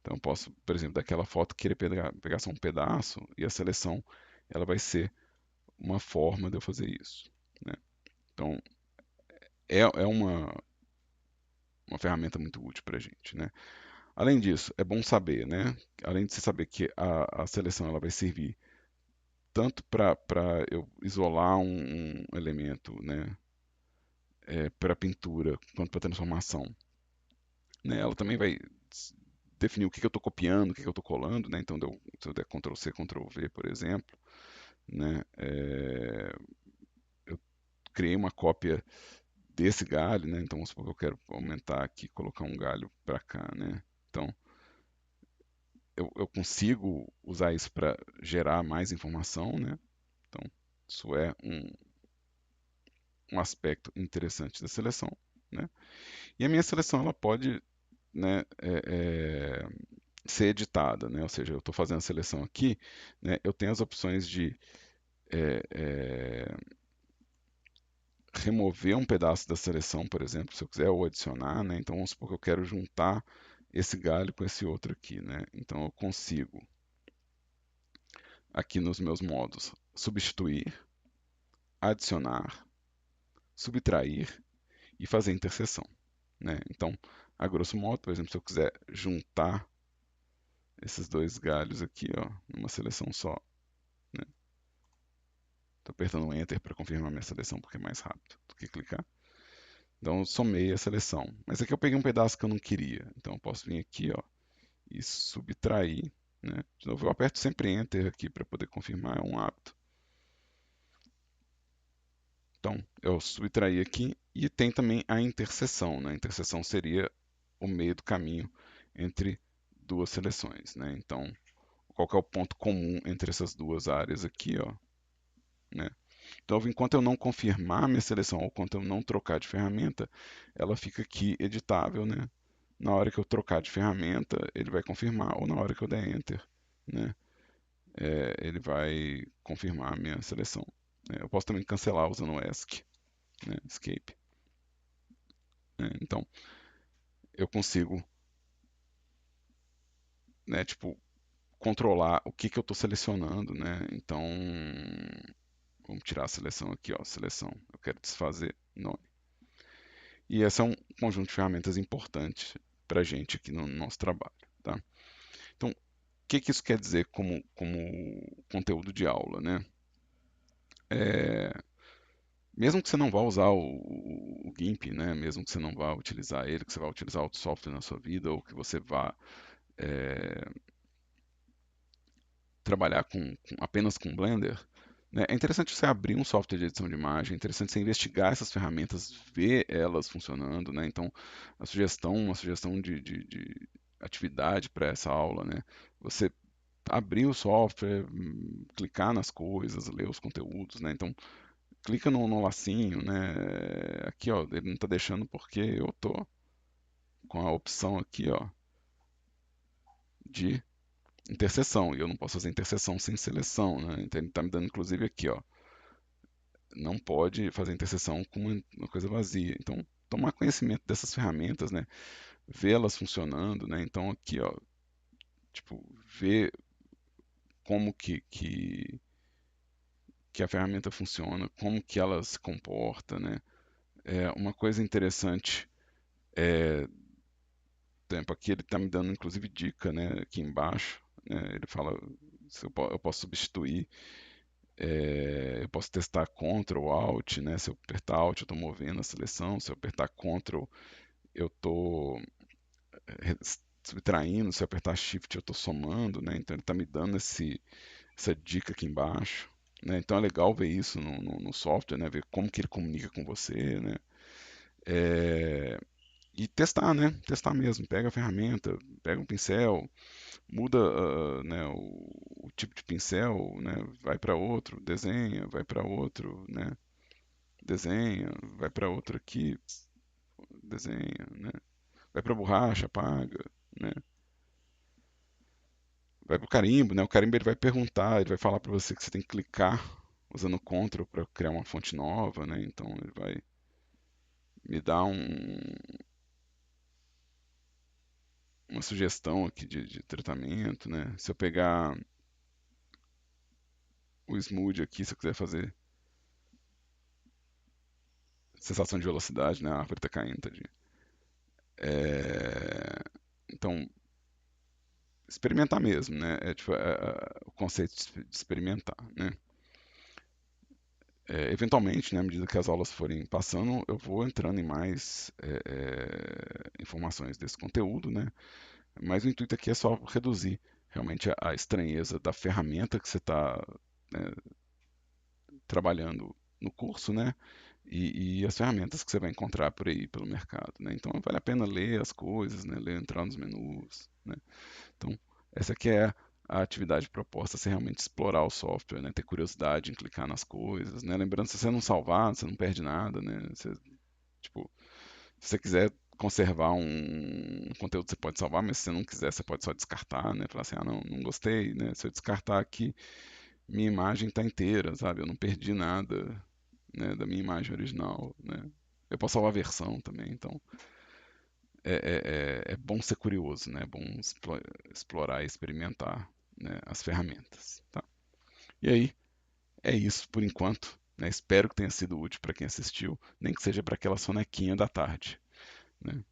Então, eu posso, por exemplo, daquela foto querer pegar só um pedaço e a seleção ela vai ser uma forma de eu fazer isso, né? Então, é uma ferramenta muito útil para a gente, né? Além disso, é bom saber, né? Além de você saber que a seleção ela vai servir tanto para eu isolar um elemento, né? Para pintura, quanto para transformação, né? Ela também vai definir o que eu estou copiando, o que eu estou colando, né? Então, se eu der Ctrl C, Ctrl V, por exemplo, né? Eu criei uma cópia desse galho, né? Então, vamos supor que eu quero aumentar aqui, colocar um galho para cá, né? Então, eu consigo usar isso para gerar mais informação, né? Então, isso é um aspecto interessante da seleção, né? E a minha seleção, ela pode, né, ser editada, né? Ou seja, eu estou fazendo a seleção aqui, né? Eu tenho as opções de é, é, remover um pedaço da seleção, por exemplo, se eu quiser, ou adicionar, né? Então vamos supor que eu quero juntar esse galho com esse outro aqui, né? Então eu consigo, aqui nos meus modos, substituir, adicionar, subtrair e fazer interseção, né? Então, a grosso modo, por exemplo, se eu quiser juntar esses dois galhos aqui, ó, numa seleção só, né? Estou apertando Enter para confirmar minha seleção porque é mais rápido do que clicar. Então, eu somei a seleção. Mas aqui eu peguei um pedaço que eu não queria. Então, eu posso vir aqui, ó, e subtrair, né? De novo, eu aperto sempre Enter aqui para poder confirmar, é um hábito. Então, eu subtraí aqui e tem também a interseção, né? A interseção seria o meio do caminho entre duas seleções, né? Então, qual que é o ponto comum entre essas duas áreas aqui, ó, né? Então, enquanto eu não confirmar minha seleção ou enquanto eu não trocar de ferramenta, ela fica aqui editável, né? Na hora que eu trocar de ferramenta, ele vai confirmar, ou na hora que eu der Enter, né? Ele vai confirmar a minha seleção, né? Eu posso também cancelar usando o ESC, né? Escape, né? Então, eu consigo, né, tipo, controlar o que que eu estou selecionando, né? Então, vamos tirar a seleção aqui, ó, seleção. Eu quero desfazer nome. E esse é um conjunto de ferramentas importantes para a gente aqui no nosso trabalho, tá? Então, o que que isso quer dizer como conteúdo de aula, né? É, mesmo que você não vá usar o GIMP, né? Mesmo que você não vá utilizar ele, que você vá utilizar outro software na sua vida, ou que você vá é, trabalhar apenas com Blender, né? É interessante você abrir um software de edição de imagem, é interessante você investigar essas ferramentas, ver elas funcionando, né? Então, uma sugestão de atividade para essa aula, né? Você abrir o software, clicar nas coisas, ler os conteúdos, né? Então, clica no lacinho, né? Aqui, ó, ele não está deixando porque eu tô com a opção aqui, ó, de interseção, e eu não posso fazer interseção sem seleção, né? Então ele está me dando inclusive aqui, ó, não pode fazer interseção com uma coisa vazia. Então, tomar conhecimento dessas ferramentas, né? Vê-las funcionando, né? Então aqui, ó, tipo, ver como que a ferramenta funciona, como que ela se comporta, né? Uma coisa interessante é, por exemplo, aqui ele está me dando inclusive dica, né? Aqui embaixo, né? Ele fala se eu posso substituir. Eu posso testar Ctrl, Alt, né? Se eu apertar Alt, eu estou movendo a seleção. Se eu apertar Ctrl, eu estou subtraindo. Se eu apertar Shift, eu estou somando, né? Então ele está me dando essa dica aqui embaixo, né? Então é legal ver isso no software, né? Ver como que ele comunica com você, né? É, e testar, né? Testar mesmo. Pega a ferramenta, pega um pincel, muda, né, o tipo de pincel, né? Vai para outro, desenha, vai para outro, né? Desenha, vai para outro aqui, desenha, né? Vai para borracha, apaga, né? Vai para o carimbo, né? O carimbo ele vai perguntar, ele vai falar para você que você tem que clicar usando o Ctrl para criar uma fonte nova, né? Então ele vai me dar uma sugestão aqui de tratamento, né? Se eu pegar o Smooth aqui, se eu quiser fazer sensação de velocidade, né? A árvore está caindo, tadinha. É, então, experimentar mesmo, né? Tipo, o conceito de experimentar, né? Eventualmente, né, à medida que as aulas forem passando, eu vou entrando em mais informações desse conteúdo, né? Mas o intuito aqui é só reduzir realmente a estranheza da ferramenta que você está, né, trabalhando no curso, né? E as ferramentas que você vai encontrar por aí pelo mercado, né? Então vale a pena ler as coisas, né? Ler, entrar nos menus, né? Então essa aqui é a atividade proposta, você realmente explorar o software, né? Ter curiosidade em clicar nas coisas, né? Lembrando, se você não salvar, você não perde nada, né? Tipo, se você quiser conservar um conteúdo, você pode salvar, mas se você não quiser, você pode só descartar, né? Falar assim, ah, não, não gostei, né? Se eu descartar aqui, minha imagem está inteira, sabe? Eu não perdi nada, né, da minha imagem original, né? Eu posso salvar a versão também, então é bom ser curioso, né? É bom explorar e experimentar, né, as ferramentas, tá? E aí, é isso por enquanto, né? Espero que tenha sido útil para quem assistiu, nem que seja para aquela sonequinha da tarde, né?